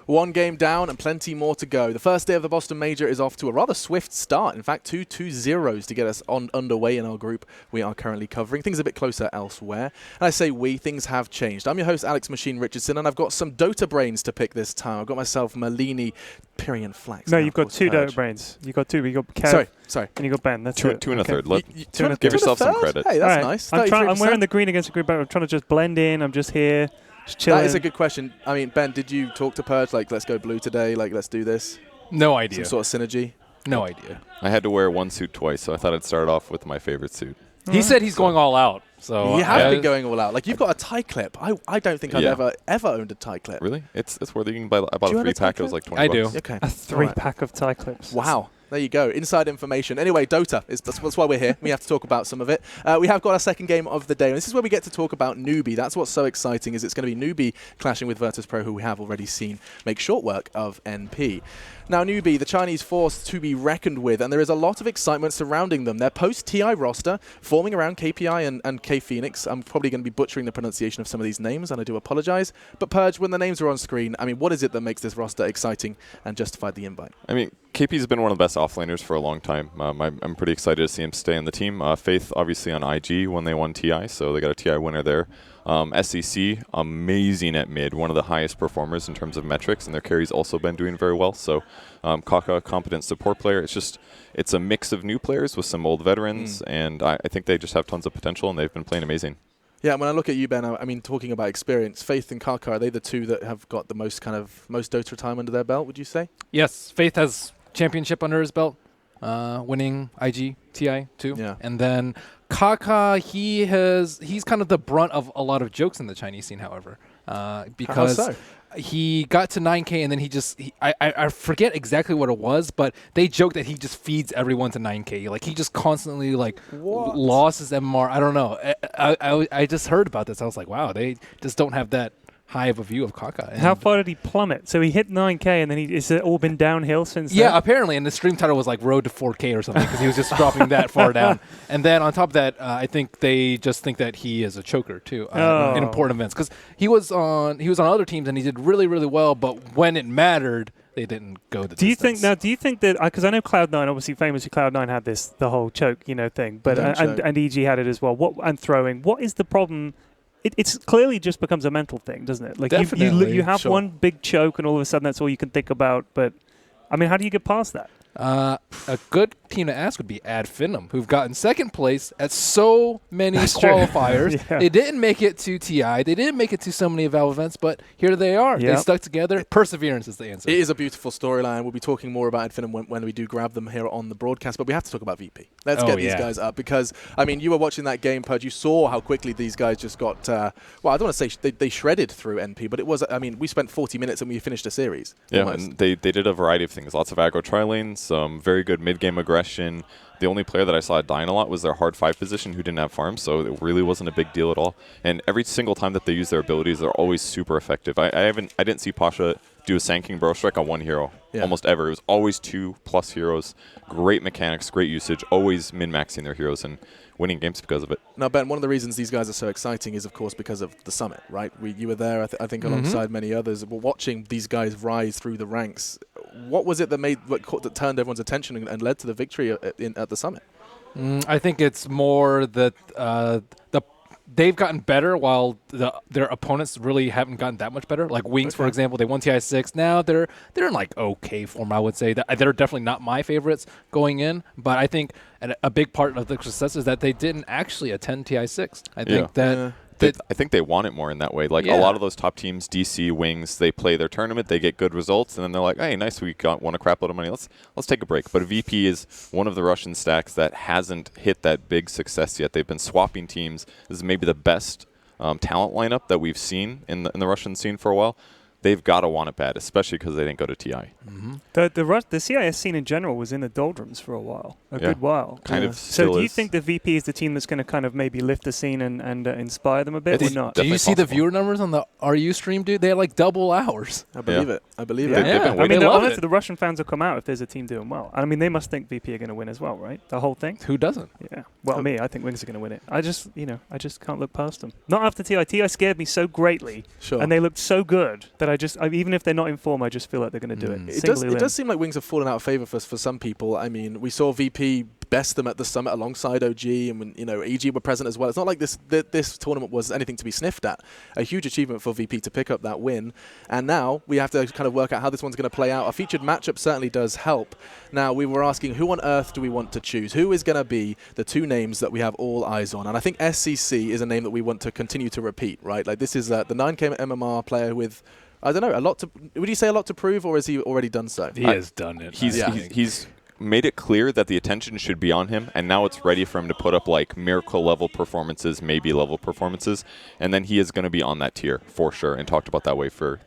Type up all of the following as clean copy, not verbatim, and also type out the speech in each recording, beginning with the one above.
One game down and plenty more to go. The first day of the Boston Major is off to a rather swift start. In fact, 2-2-0s to get us underway in our group we are currently covering. Things a bit closer elsewhere. And I say things have changed. I'm your host, Alex Machine Richardson, and I've got some Dota brains to pick this time. I've got myself Malini, Pyrian Flax. No, you've got two Dota brains. You've got two. You've got Kev. Sorry. And you got Ben. That's two, it. two and a third. Give yourself some credit. Hey, that's nice. I'm wearing the green against the green, but I'm trying to just blend in. I'm just here. That is a good question. I mean, Ben, did you talk to Purge, like, let's go blue today, like, let's do this? No idea. Some sort of synergy? No idea. I had to wear one suit twice, so I thought I'd start off with my favorite suit. He said he's going all out. So you have been going all out. Like, you've got a tie clip. I don't think I've ever owned a tie clip. Really? It's worth it. You can buy. I bought a 3-pack. It was like $20. I do. Okay. A 3-pack of tie clips. Wow. There you go. Inside information. Anyway, Dota. That's why we're here. We have to talk about some of it. We have got our second game of the day. And this is where we get to talk about Newbie. That's what's so exciting, is it's going to be Newbie clashing with Virtus.pro, who we have already seen make short work of NP. Now, Newbie, the Chinese force to be reckoned with, and there is a lot of excitement surrounding them. Their post-TI roster forming around KPI and K-Phoenix. I'm probably going to be butchering the pronunciation of some of these names, and I do apologize. But Purge, when the names are on screen, I mean, what is it that makes this roster exciting and justified the invite? I mean, KP's been one of the best offlaners for a long time. I'm pretty excited to see him stay on the team. Faith, obviously, on IG when they won TI, so they got a TI winner there. SEC, amazing at mid, one of the highest performers in terms of metrics, and their carry's also been doing very well. So Kaka, competent support player. It's a mix of new players with some old veterans, and I think they just have tons of potential, and they've been playing amazing. Yeah, when I look at you, Ben, I mean, talking about experience, Faith and Kaka, are they the two that have got the most Dota time under their belt, would you say? Yes, Faith has championship under his belt, winning IG, TI too. Yeah. And then Kaka, he's kind of the brunt of a lot of jokes in the Chinese scene, however, because How so? He got to 9K and then I forget exactly what it was, but they joked that he just feeds everyone to 9K. Like, he just constantly lost his MMR. I don't know. I just heard about this. I was like, wow, they just don't have that high of a view of Kaka. How far did he plummet? So he hit 9K and then has it all been downhill since then? Yeah, apparently. And the stream title was like Road to 4K or something, because he was just dropping that far down. And then on top of that, I think they just think that he is a choker too in important events, because he was on other teams and he did really, really well. But when it mattered, they didn't go the distance. Do you think that, because I know Cloud9, obviously famously Cloud9 had the whole choke, thing, but and EG had it as well. And throwing. What is the problem? It's clearly just becomes a mental thing, doesn't it? Like, you have one big choke and all of a sudden that's all you can think about. But, I mean, how do you get past that? A good team to ask would be Adfinum, who've gotten second place at so many qualifiers. Yeah. They didn't make it to TI. They didn't make it to so many Valve events, but here they are. Yep. They stuck together. Perseverance is the answer. It is a beautiful storyline. We'll be talking more about Adfinum when we do grab them here on the broadcast, but we have to talk about VP. Let's get these guys up, because, I mean, you were watching that game, Purge. You saw how quickly these guys just got, well, I don't want to say they shredded through NP, but it was, I mean, we spent 40 minutes and we finished a series. Yeah, almost. And they did a variety of things. Lots of aggro tri-lanes, some very good mid-game aggression. The only player that I saw dying a lot was their hard 5 position, who didn't have farms, so it really wasn't a big deal at all. And every single time that they use their abilities, they're always super effective. I didn't see Pasha do a Sanking Bro Strike on one hero almost ever. It was always 2+ heroes. Great mechanics, great usage, always min-maxing their heroes and winning games because of it. Now, Ben, one of the reasons these guys are so exciting is, of course, because of the summit, right? You were there, I think, alongside many others. We're watching these guys rise through the ranks. What was it that turned everyone's attention and led to the victory at the summit? I think it's more that they've gotten better while their opponents really haven't gotten that much better. Like Wings, for example, they won TI6. Now they're in like okay form, I would say. They're definitely not my favorites going in, but I think a big part of the success is that they didn't actually attend TI6. I think that I think they want it more in that way. Like a lot of those top teams, DC, Wings, they play their tournament, they get good results, and then they're like, hey, nice, we won a crap load of money. Let's take a break. But VP is one of the Russian stacks that hasn't hit that big success yet. They've been swapping teams. This is maybe the best talent lineup that we've seen in the Russian scene for a while. They've got to want it bad, especially because they didn't go to TI. The CIS scene in general was in the doldrums for a while, a good while. Kind of. So do you think the VP is the team that's going to kind of maybe lift the scene and inspire them a bit, or not? Do you see the viewer numbers on the RU stream, dude? They had like double hours. I believe it. I believe it. Yeah. I mean, honestly, the Russian fans will come out if there's a team doing well. I mean, they must think VP are going to win as well, right? The whole thing. Who doesn't? Yeah. Well, I think Wings are going to win it. I just can't look past them. Not after TI. TI scared me so greatly, and they looked so good that but even if they're not in form, I just feel like they're going to do it. It does seem like Wings have fallen out of favor for some people. I mean, we saw VP best them at the summit alongside OG, and when EG were present as well. It's not like this tournament was anything to be sniffed at. A huge achievement for VP to pick up that win, and now we have to kind of work out how this one's going to play out. A featured matchup certainly does help. Now, we were asking, who on earth do we want to choose? Who is going to be the two names that we have all eyes on? And I think SCC is a name that we want to continue to repeat, right? Like, this is the 9K MMR player with, I don't know, would you say a lot to prove, or has he already done so? He has done it. He's made it clear that the attention should be on him, and now it's ready for him to put up like miracle level performances, maybe level performances, and then he is going to be on that tier for sure, and talked about that way for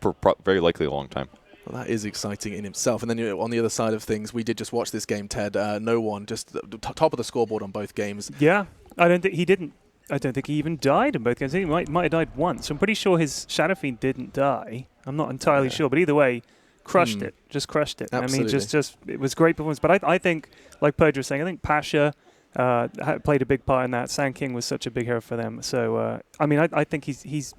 very likely a long time. Well, that is exciting in himself. And then on the other side of things, we did just watch this game, Ted. No one, just top of the scoreboard on both games. Yeah, I don't think he even died in both games. He might have died once. I'm pretty sure his Shadow Fiend didn't die. I'm not entirely sure, but either way, crushed it. Just crushed it. Absolutely. I mean, just it was great performance. But I think, like Purge was saying, I think Pasha played a big part in that. Sand King was such a big hero for them. So, I mean, I think he's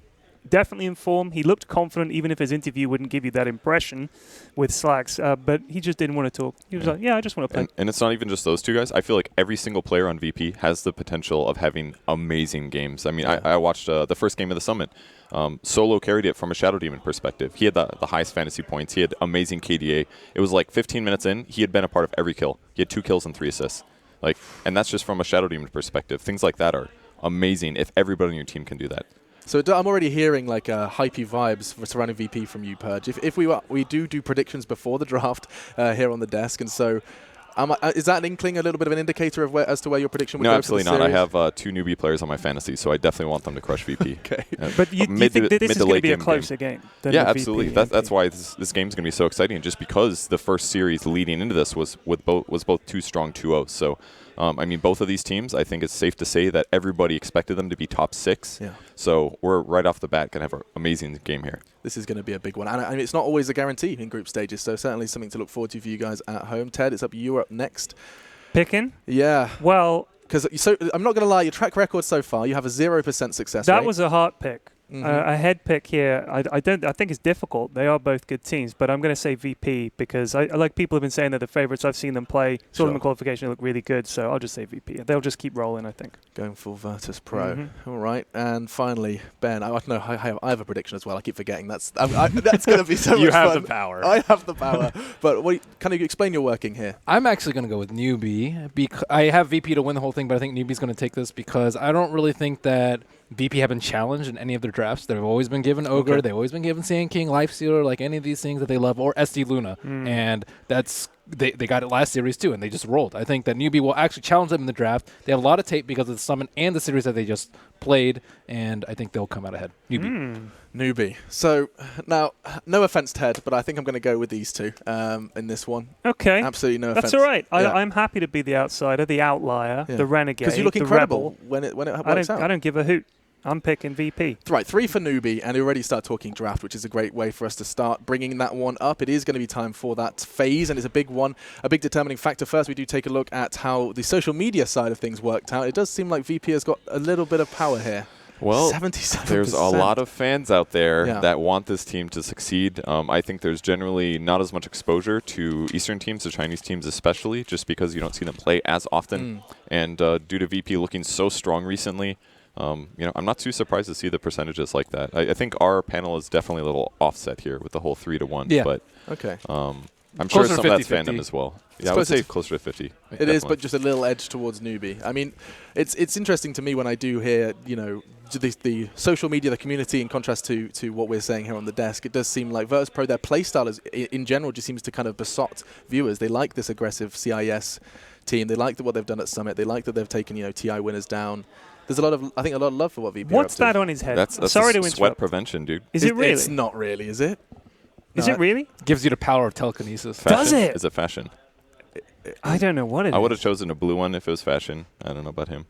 definitely in form. He looked confident, even if his interview wouldn't give you that impression with Slacks. But he just didn't want to talk. He was like, yeah, I just want to play. And it's not even just those two guys. I feel like every single player on VP has the potential of having amazing games. I mean, I watched the first game of the Summit. Solo carried it from a Shadow Demon perspective. He had the highest fantasy points. He had amazing KDA. It was like 15 minutes in, he had been a part of every kill. He had 2 kills and 3 assists. And that's just from a Shadow Demon perspective. Things like that are amazing if everybody on your team can do that. So I'm already hearing like hypey vibes surrounding VP from you, Purge. If we do predictions before the draft here on the desk, and so is that an inkling, a little bit of an indicator of as to where your prediction would go? No, absolutely not. I have 2 newbie players on my fantasy, so I definitely want them to crush VP. Okay. But you think that this is going to be a closer game than yeah, the absolutely. VP That's why this game's going to be so exciting, just because the first series leading into this was both 2 strong 2-0s. So, I mean, both of these teams, I think it's safe to say that everybody expected them to be top 6. Yeah. So we're right off the bat going to have an amazing game here. This is going to be a big one. And I mean, it's not always a guarantee in group stages, so certainly something to look forward to for you guys at home. Ted, it's up. You are up next. Picking? Yeah. Well, because I'm not going to lie, your track record so far, you have a 0% success rate. That was a hard pick. A head pick here. I think it's difficult. They are both good teams, but I'm going to say VP because I like people have been saying they're the favorites. I've seen them play. Saw them in qualification. They look really good, so I'll just say VP. They'll just keep rolling, I think. Going full Virtus.pro. All right, and finally, Ben. I have a prediction as well. I keep forgetting. That's going to be so much fun. You have the power. I have the power. But can you explain your working here? I'm actually going to go with Newbie. I have VP to win the whole thing, but I think Newbie's going to take this because I don't really think that VP have been challenged in any of their drafts. They've always been given Ogre. They've always been given Sand King, Lifestealer, like any of these things that they love, or SD Luna. And that's they got it last series too, and they just rolled. I think that Newbie will actually challenge them in the draft. They have a lot of tape because of the Summit and the series that they just played, and I think they'll come out ahead. Newbie. So now, no offense, Ted, but I think I'm going to go with these two in this one. Okay. Absolutely no offense. That's all right. I'm happy to be the outsider, the outlier, the renegade, because you look the incredible rebel. when it works out. I don't give a hoot. I'm picking VP. Right, 3 for Newbie, and we already start talking draft, which is a great way for us to start bringing that one up. It is going to be time for that phase, and it's a big one, a big determining factor. First, we do take a look at how the social media side of things worked out. It does seem like VP has got a little bit of power here. Well, 77%. There's a lot of fans out there that want this team to succeed. I think there's generally not as much exposure to Eastern teams, to Chinese teams especially, just because you don't see them play as often. And due to VP looking so strong recently, I'm not too surprised to see the percentages like that. I think our panel is definitely a little offset here with the whole 3-1. Yeah. But okay. I'm sure some of that's fandom as well. Yeah, I would say closer to 50. It is, but just a little edge towards Newbie. I mean, it's interesting to me when I do hear, the social media, the community, in contrast to what we're saying here on the desk. It does seem like Virtus.pro, their playstyle is, in general, just seems to kind of besot viewers. They like this aggressive CIS team. They like what they've done at Summit. They like that they've taken, TI winners down. There's a lot of love for what VP What's are up that to. on his head? That's Sorry to sweat interrupt. prevention, dude. Is it really? It's not really, is it? Is it really? Gives you the power of telekinesis. Fashion? Does it? Is it fashion? I don't know what it is. I would have chosen a blue one if it was fashion. I don't know about him.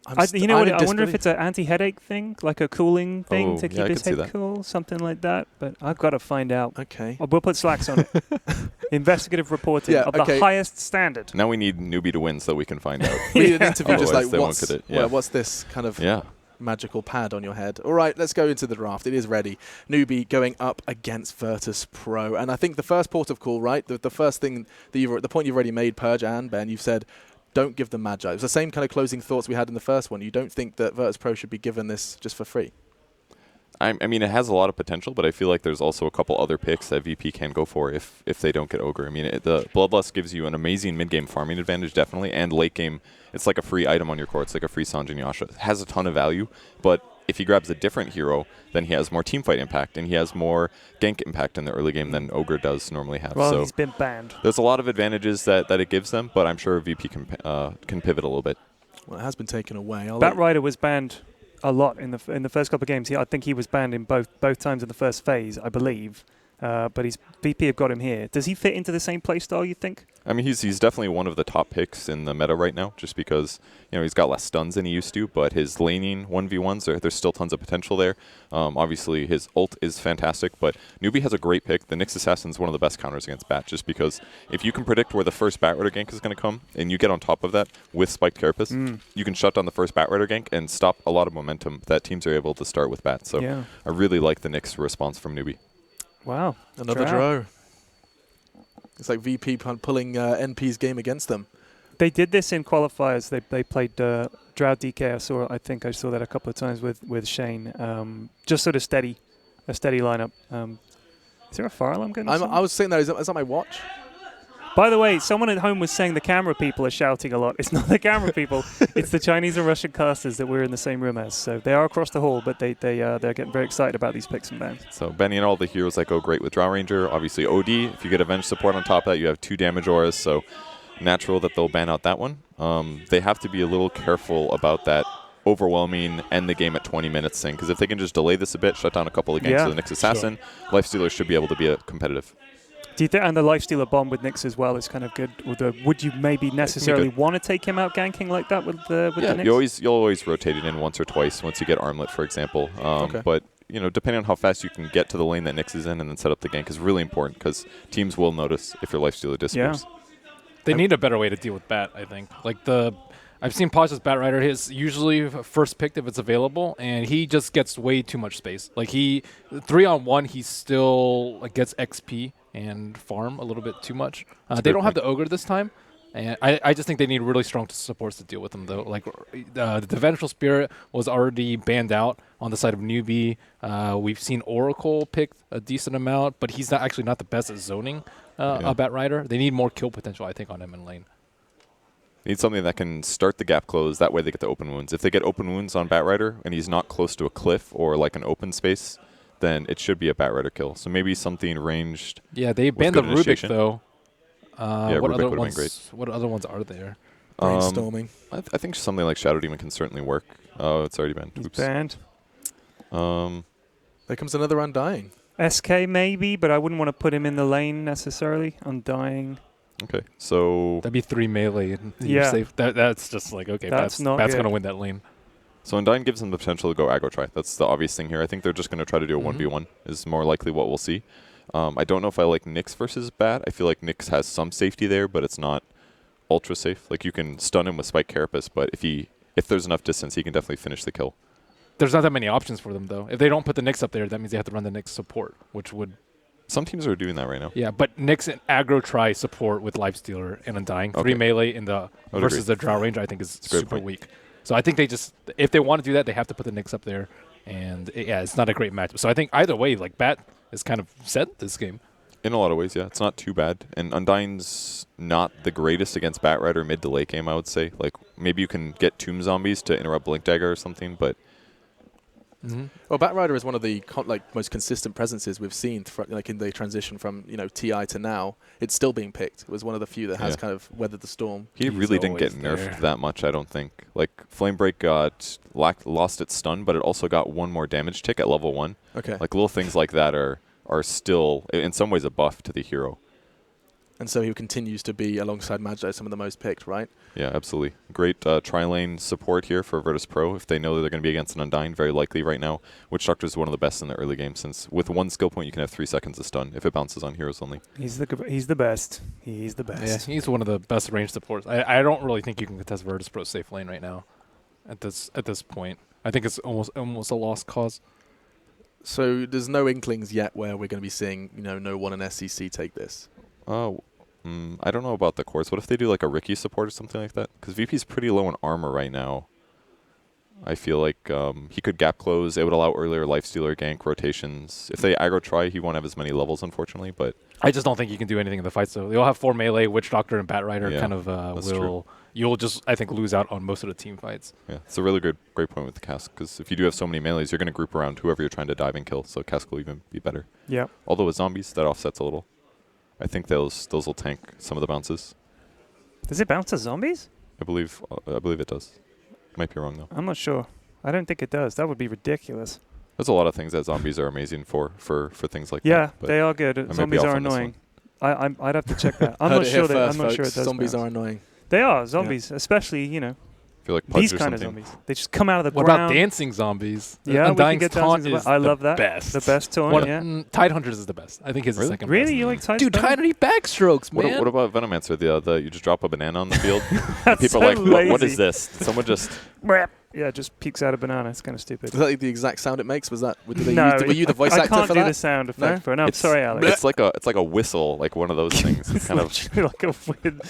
I wonder if it's an anti-headache thing, like a cooling thing to keep his head cool, something like that. But I've got to find out. Okay. We'll put Slacks on it. Investigative reporting of the highest standard. Now we need Newbie to win so we can find out. We need an interview just like, what's this kind of... Yeah. magical pad on your head. All right, let's go into the draft. It is ready. Newbie going up against Virtus.pro. And I think the first port of call, right, the first thing, that the point you've already made, Purge and Ben, you've said, don't give them Magi. It's the same kind of closing thoughts we had in the first one. You don't think that Virtus.pro should be given this just for free? I mean, it has a lot of potential, but I feel like there's also a couple other picks that VP can go for if they don't get Ogre. I mean, the Bloodlust gives you an amazing mid-game farming advantage, definitely, and late-game, it's like a free item on your core. It's like a free Sanjin Yasha. It has a ton of value, but if he grabs a different hero, then he has more teamfight impact, and he has more gank impact in the early game than Ogre does normally have. Well, so he's been banned. There's a lot of advantages that it gives them, but I'm sure VP can pivot a little bit. Well, it has been taken away. Batrider was banned a lot in the first couple of games. I think he was banned in both times in the first phase, I believe. But his VP have got him here. Does he fit into the same playstyle, you think? I mean, he's definitely one of the top picks in the meta right now, just because he's got less stuns than he used to, but his laning 1v1s, there's still tons of potential there. Obviously, his ult is fantastic, but Newbie has a great pick. The Nyx Assassin is one of the best counters against Bat, just because if you can predict where the first Batrider gank is going to come, and you get on top of that with Spiked Carapace, you can shut down the first Batrider gank and stop a lot of momentum that teams are able to start with Bat. So yeah. I really like the Nyx response from Newbie. Wow. Another draw. It's like VP pulling NP's game against them. They did this in qualifiers. They played Drow DK. I think I saw that a couple of times with Shane. Just sort of a steady lineup. Is there a fire alarm going on? I was saying that. Is that my watch? By the way, someone at home was saying the camera people are shouting a lot. It's not the camera people. It's the Chinese and Russian casters that we're in the same room as. So they are across the hall, but they're getting very excited about these picks and bans. So Benny and all the heroes that go great with Drow Ranger. Obviously OD. If you get Avenge support on top of that, you have 2 damage auras. So natural that they'll ban out that one. They have to be a little careful about that overwhelming end the game at 20 minutes thing. Because if they can just delay this a bit, shut down a couple of ganks with the Nyx Assassin, Lifestealer should be able to be competitive. Do you think, and the Lifestealer bomb with Nyx as well is kind of good? Would you maybe necessarily want to take him out ganking like that with the Nyx? You'll always rotate it in once or twice once you get Armlet, for example. Okay. But depending on how fast you can get to the lane that Nyx is in and then set up the gank is really important because teams will notice if your Lifestealer disappears. Yeah. They need a better way to deal with Bat, I think. I've seen Pash's Batrider. His usually first picked if it's available, and he just gets way too much space. 3-on-1, he still gets XP and farm a little bit too much. They don't have the Ogre this time, and I just think they need really strong supports to deal with them, though. The Vengeful Spirit was already banned out on the side of Newbie. We've seen Oracle pick a decent amount, but he's actually not the best at zoning a Batrider. They need more kill potential, I think, on him in lane. Need something that can start the gap close. That way they get the open wounds. If they get open wounds on Batrider and he's not close to a cliff or like an open space, then it should be a Batrider kill. So maybe something ranged. Yeah, they banned the Rubik though. What Rubik would have been great. What other ones are there? Brainstorming. I think something like Shadow Demon can certainly work. Oh, it's already banned. He's banned. There comes another Undying. SK maybe, but I wouldn't want to put him in the lane necessarily. Undying. Okay, so that'd be 3 melee. Yeah, safe. That's just okay. That's gonna win that lane. So Undying gives them the potential to go aggro try. That's the obvious thing here. I think they're just going to try to do a 1v1 is more likely what we'll see. I don't know if I like Nyx versus Bat. I feel like Nyx has some safety there, but it's not ultra safe. You can stun him with Spike Carapace, but if there's enough distance, he can definitely finish the kill. There's not that many options for them, though. If they don't put the Nyx up there, that means they have to run the Nyx support, which would... Some teams are doing that right now. Yeah, but Nyx and aggro try support with Lifestealer and Undying. 3 melee in the versus the Drow Ranger, I think, is super weak. So I think if they want to do that, they have to put the Nyx up there. And it's not a great matchup. So I think either way, Bat is kind of set this game. In a lot of ways, yeah. It's not too bad. And Undying's not the greatest against Batrider mid to late game, I would say. Maybe you can get Tomb Zombies to interrupt Blink Dagger or something, but... Well, Batrider is one of the most consistent presences we've seen, in the transition from TI to now. It's still being picked. It was one of the few that has kind of weathered the storm. He really didn't get nerfed that much, I don't think. Flamebreak lost its stun, but it also got 1 more damage tick at level 1. Okay. Little things like that are still in some ways a buff to the hero. And so he continues to be, alongside Magi, some of the most picked, right? Yeah, absolutely. Great tri-lane support here for Virtus.pro. If they know that they're going to be against an Undying, very likely right now. Witch Doctor is one of the best in the early game, since with 1 skill point, you can have 3 seconds of stun if it bounces on heroes only. He's the best. He's the best. Yeah, he's one of the best range supports. I don't really think you can contest Virtus.pro safe lane right now at this point. I think it's almost a lost cause. So there's no inklings yet where we're going to be seeing, no one in SEC take this. Oh, I don't know about the course. What if they do like a Ricky support or something like that? Because VP's pretty low in armor right now. I feel like he could gap close. It would allow earlier lifestealer gank rotations. If they aggro try, he won't have as many levels, unfortunately. But I just don't think you can do anything in the fight. So they'll have 4 melee. Witch Doctor and Bat Rider you'll just, I think, lose out on most of the team fights. Yeah, it's a really great point with the Cask, because if you do have so many melees, you're going to group around whoever you're trying to dive and kill, so Cask will even be better. Yeah. Although with zombies, that offsets a little. I think those will tank some of the bounces. Does it bounce to zombies? I believe it does. Might be wrong, though. I'm not sure. I don't think it does. That would be ridiculous. There's a lot of things that zombies are amazing for things like that. Yeah, they are good. Zombies are annoying. I'd have to check that. I'm not sure it does. Zombies are annoying. They are zombies, especially I feel like these kind of zombies. They just come out of the ground. What about dancing zombies? Yeah, Undying's Taunt is I love that. Best. The best taunt. Tidehunters is the best. I think it's the second best. Really, you like Tidehunters? Dude, Tidehunters backstrokes, man. What about Venomancer? You just drop a banana on the field. That's people so are like, what is lazy. this? Someone just. Yeah, just peeks out a banana. It's kind of stupid. Is that like the exact sound it makes? Was that? Were you the voice I actor can't for do that? the sound effect for it. No, sorry, Alex. It's like a whistle, like one of those things. It's kind of like a weird.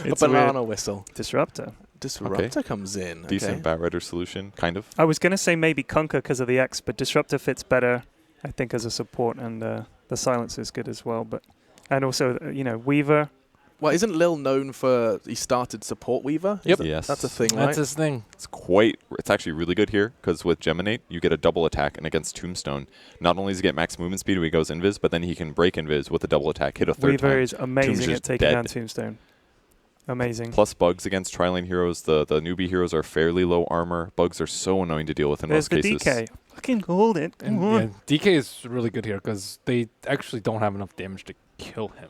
It's a banana whistle. Disruptor. Disruptor comes in. Decent Bat Rider solution, kind of. I was going to say maybe Conquer because of the X, but Disruptor fits better, I think, as a support, and the Silence is good as well. And also, Weaver. Well, isn't Lil known for he started support Weaver? Yep. Yes. That's a thing, right? That's his thing. It's actually really good here, because with Geminate, you get a double attack, and against Tombstone, not only does he get max movement speed when he goes invis, but then he can break invis with a double attack, hit a third time. Weaver is amazing at taking dead. down Tombstone. Amazing. Plus bugs against tri-lane heroes. The Newbie heroes are fairly low armor. Bugs are so annoying to deal with in most cases. There's the DK. Fucking hold it. And DK is really good here because they actually don't have enough damage to kill him.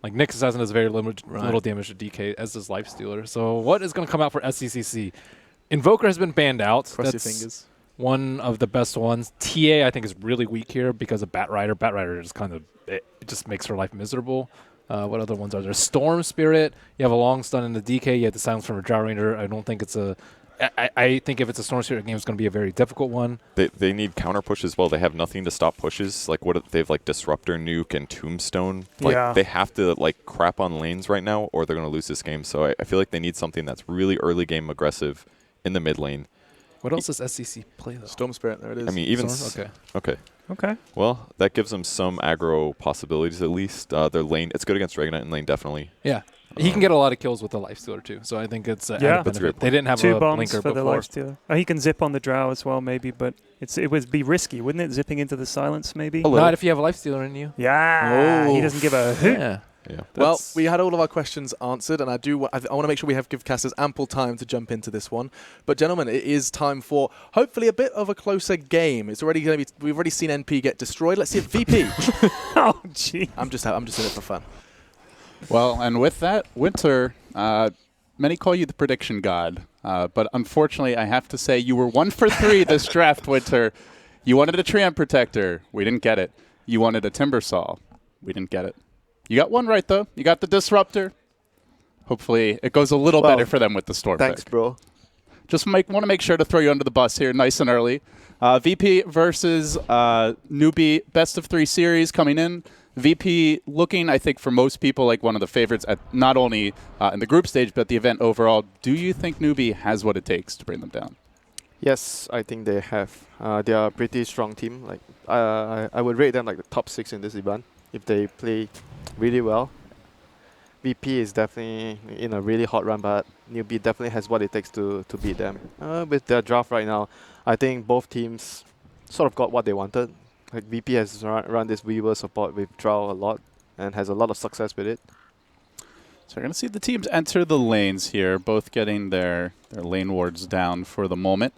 Like Nyx Assassin does very little damage to DK, as does Lifestealer. So what is going to come out for SCCC? Invoker has been banned out. Cross That's your fingers. One of the best ones. TA I think is really weak here because of Bat Rider. Bat Rider is it just makes her life miserable. What other ones are there? Storm Spirit. You have a long stun in the DK. You have the Silence from a Drow Ranger. I don't think it's a... I think if it's a Storm Spirit game, it's going to be a very difficult one. They need counter push as well. They have nothing to stop pushes. Like they've like Disruptor, Nuke, and Tombstone. Like they have to like crap on lanes right now, or they're going to lose this game. So I feel like they need something that's really early game aggressive in the mid lane. What else does SCC play though? Storm Spirit. There it is. I mean, even Okay. Well, that gives them some aggro possibilities at least. Their lane, it's good against Dragonite in lane, definitely. Yeah. He can get a lot of kills with the Lifestealer too, so I think it's that's a great point. They didn't have 2 a bombs blinker for the before. Lifestealer. He can zip on the Drow as well, maybe, but it would be risky, wouldn't it? Zipping into the Silence, maybe. Not if you have a Lifestealer in you. Yeah. He doesn't give a hoot. Yeah. Yeah. Well, we had all of our questions answered, and I want to make sure we give casters ample time to jump into this one. But gentlemen, it is time for hopefully a bit of a closer game. It's already going to be. We've already seen NP get destroyed. Let's see if VP. Oh, gee. I'm just in it for fun. Well, and with that, Winter, many call you the prediction god, but unfortunately, I have to say you were 1 for 3 this draft, Winter. You wanted a Treant Protector. We didn't get it. You wanted a Timbersaw. We didn't get it. You got one right, though. You got the Disruptor. Hopefully, it goes a little better for them with the Storm Thanks, pick. bro. Just want to make sure to throw you under the bus here nice and early. VP versus Newbie, best of 3 series coming in. VP looking, I think, for most people like one of the favorites at not only in the group stage, but the event overall. Do you think Newbie has what it takes to bring them down? Yes, I think they have. They are a pretty strong team. Like I would rate them like the top 6 in this event if they play really well. VP is definitely in a really hot run, but Newbie definitely has what it takes to beat them. With their draft right now, I think both teams sort of got what they wanted. Like VP has run this Weaver support with Drow a lot and has a lot of success with it. So we're going to see the teams enter the lanes here, both getting their lane wards down for the moment.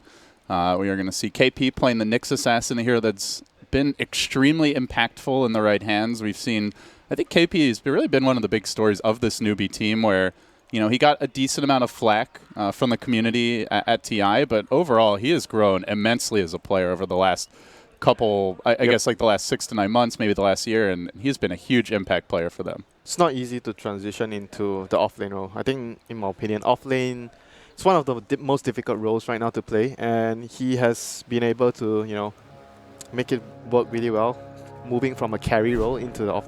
We are going to see KP playing the Nyx Assassin here that's been extremely impactful in the right hands. We've seen, I think KP has really been one of the big stories of this Newbie team where, he got a decent amount of flack from the community at TI, but overall he has grown immensely as a player over the last couple, I guess like the last 6 to 9 months, maybe the last year, and he's been a huge impact player for them. It's not easy to transition into the offlane role. I think, in my opinion, offlane it's one of the most difficult roles right now to play, and he has been able to, you know, make it work really well, moving from a carry role into the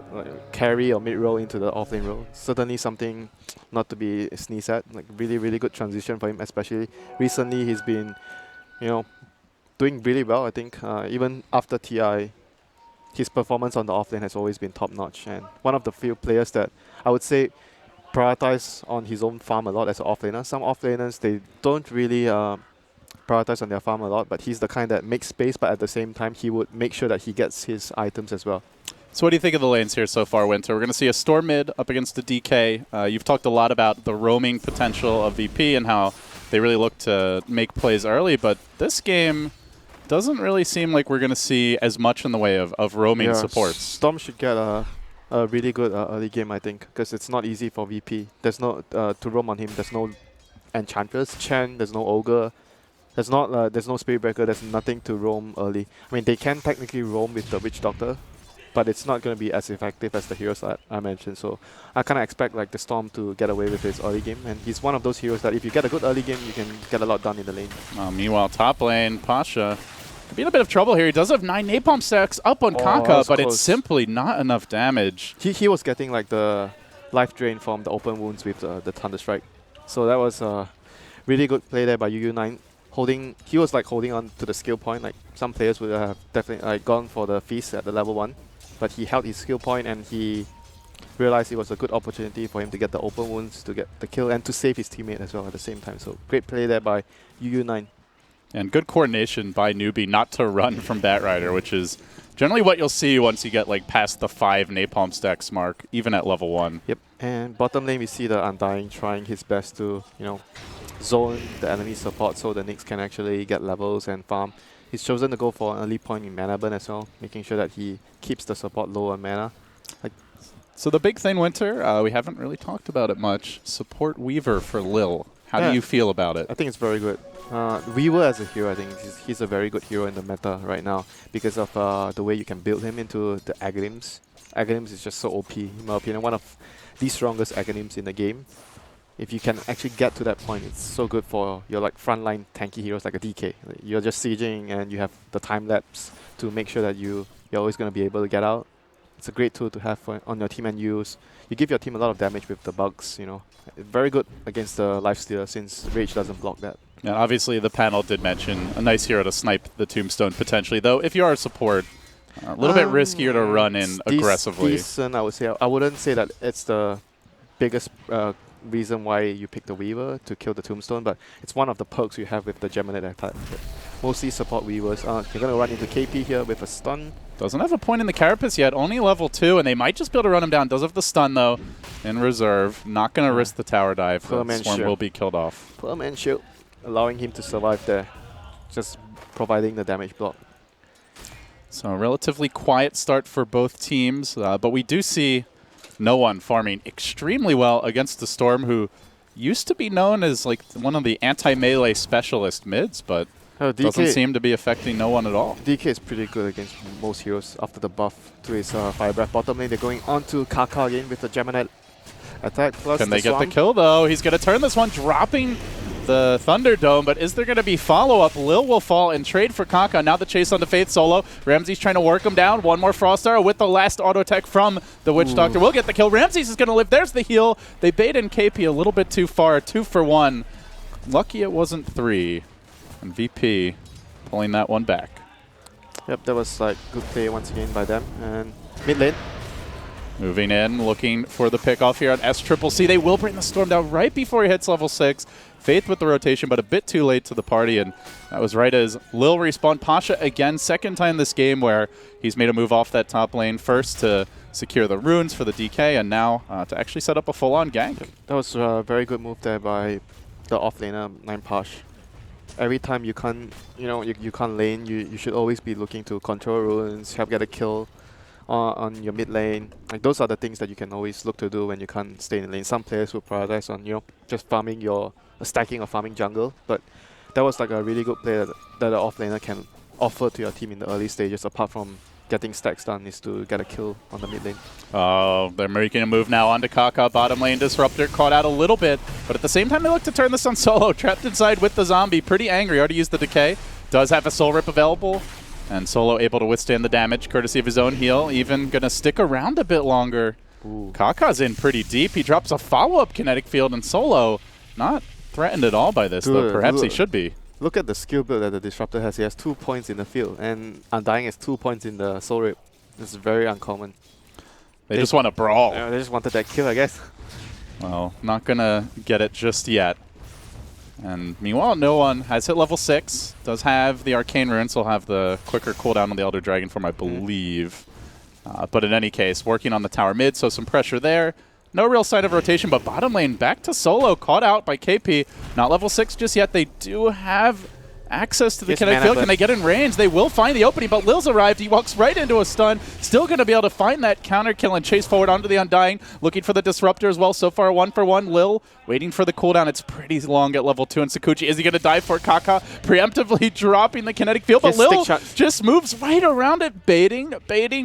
carry or mid role into the offlane role. Certainly something not to be sneezed at. Like really good transition for him, especially recently. He's been, you know, doing really well. I think even after TI, his performance on the offlane has always been top notch, and one of the few players that I would say prioritize on his own farm a lot as an offlaner. Some offlaners, they don't really prioritize on their farm a lot, but he's the kind that makes space, but at the same time he would make sure that he gets his items as well. So what do you think of the lanes here so far, Winter? We're going to see a Storm mid up against the DK. You've talked a lot about the roaming potential of VP and how they really look to make plays early, but this game doesn't really seem like we're going to see as much in the way of roaming supports. Storm should get a really good early game, I think, because it's not easy for VP. There's no to roam on him. There's no Enchantress, Chen. There's no Ogre. There's no Spirit Breaker. There's nothing to roam early. I mean, they can technically roam with the Witch Doctor, but it's not going to be as effective as the heroes that I mentioned. So I kind of expect like the Storm to get away with his early game, and he's one of those heroes that if you get a good early game, you can get a lot done in the lane. Meanwhile, top lane, Pasha could be in a bit of trouble here. He does have 9 napalm stacks up on Kaka, but it's simply not enough damage. He was getting like the life drain from the open wounds with the Thunder Strike. So that was a really good play there by UU9. He was like holding on to the skill point. Like some players would have definitely gone for the feast at the level 1, but he held his skill point and he realized it was a good opportunity for him to get the open wounds, to get the kill, and to save his teammate as well at the same time. So great play there by UU9. And good coordination by Newbie not to run from Batrider, which is generally what you'll see once you get like past the 5 napalm stacks mark, even at level 1. Yep. And bottom lane we see the Undying trying his best to, you know, zone the enemy support so the Nyx can actually get levels and farm. He's chosen to go for an early point in mana burn as well, making sure that he keeps the support low on mana. So the big thing, Winter, we haven't really talked about it much. Support Weaver for Lil. How do you feel about it? I think it's very good. Weaver as a hero, I think he's a very good hero in the meta right now because of the way you can build him into the Aghanim's. Aghanim's is just so OP, in my opinion, one of the strongest Aghanim's in the game. If you can actually get to that point, it's so good for your like frontline tanky heroes like a DK. You're just sieging and you have the time lapse to make sure that you're always going to be able to get out. It's a great tool to have on your team and use. You give your team a lot of damage with the bugs, you know. Very good against the Lifestealer since Rage doesn't block that. And obviously the panel did mention a nice hero to snipe the Tombstone potentially, though if you are a support, a little bit riskier to run in aggressively. Decent, I would say. I wouldn't say that it's the biggest reason why you pick the Weaver to kill the Tombstone, but it's one of the perks you have with the Geminate attack. Mostly support Weavers. You're going to run into KP here with a stun. Doesn't have a point in the Carapace yet, only level 2, and they might just be able to run him down. Does have the stun, though, in reserve. Not going to risk the tower dive. The Swarm will be killed off. Poor man shield, allowing him to survive there. Just providing the damage block. So a relatively quiet start for both teams, but we do see no one farming extremely well against the Storm, who used to be known as like one of the anti-melee specialist mids, but doesn't seem to be affecting no one at all. DK is pretty good against most heroes after the buff to his Fire Breath. Bottom lane, they're going on to Kaka again with the Geminate attack. Plus can they get the kill, though? He's going to turn this one, dropping the Thunderdome, but is there going to be follow-up? Lil will fall and trade for Kaka. Now the chase onto Faith solo. Ramsey's trying to work him down. One more Frost Arrow with the last auto attack from the Witch Doctor. Will get the kill. Ramses is going to live. There's the heal. They bait in KP a little bit too far. 2 for 1. Lucky it wasn't 3. And VP pulling that one back. Yep, that was like good play once again by them. And mid lane. Moving in, looking for the pickoff here on SCCC. They will bring the Storm down right before he hits level 6. Faith with the rotation, but a bit too late to the party, and that was right as Lil respawned. Pasha again, second time this game where he's made a move off that top lane, first to secure the runes for the DK, and now to actually set up a full-on gank. That was a very good move there by the offlaner, 9Pash. Every time you can't, you can't lane, you should always be looking to control runes, help get a kill on your mid lane. Like those are the things that you can always look to do when you can't stay in lane. Some players will prioritize on just farming your stacking or farming jungle, but that was like a really good play that the offlaner can offer to your team in the early stages. Apart from getting stacks done is to get a kill on the mid lane. Oh, they're making a move now onto Kaka. Bottom lane Disruptor caught out a little bit, but at the same time they look to turn this on Solo. Trapped inside with the zombie, pretty angry. Already used the decay. Does have a Soul Rip available, and Solo able to withstand the damage courtesy of his own heal. Even gonna stick around a bit longer. Ooh. Kaka's in pretty deep. He drops a follow-up kinetic field, and Solo not threatened at all by this, though perhaps he should be. Look at the skill build that the Disruptor has. He has 2 points in the field, and Undying has 2 points in the Soul Rip. This is very uncommon. They just want to brawl. They just wanted that kill, I guess. Well, not going to get it just yet. And meanwhile, no one has hit level 6. Does have the Arcane Runes. Will have the quicker cooldown on the Elder Dragon form, I believe. But in any case, working on the tower mid, so some pressure there. No real sign of rotation, but bottom lane back to Solo, caught out by KP. Not level 6 just yet. They do have access to the kinetic field. Can they get in range? They will find the opening, but Lil's arrived. He walks right into a stun. Still going to be able to find that counter kill and chase forward onto the Undying. Looking for the Disruptor as well. So far, 1-for-1. Lil waiting for the cooldown. It's pretty long at level 2. And Sakuchi, is he going to dive for it? Kaka preemptively dropping the kinetic field, but Lil just moves right around it, baiting.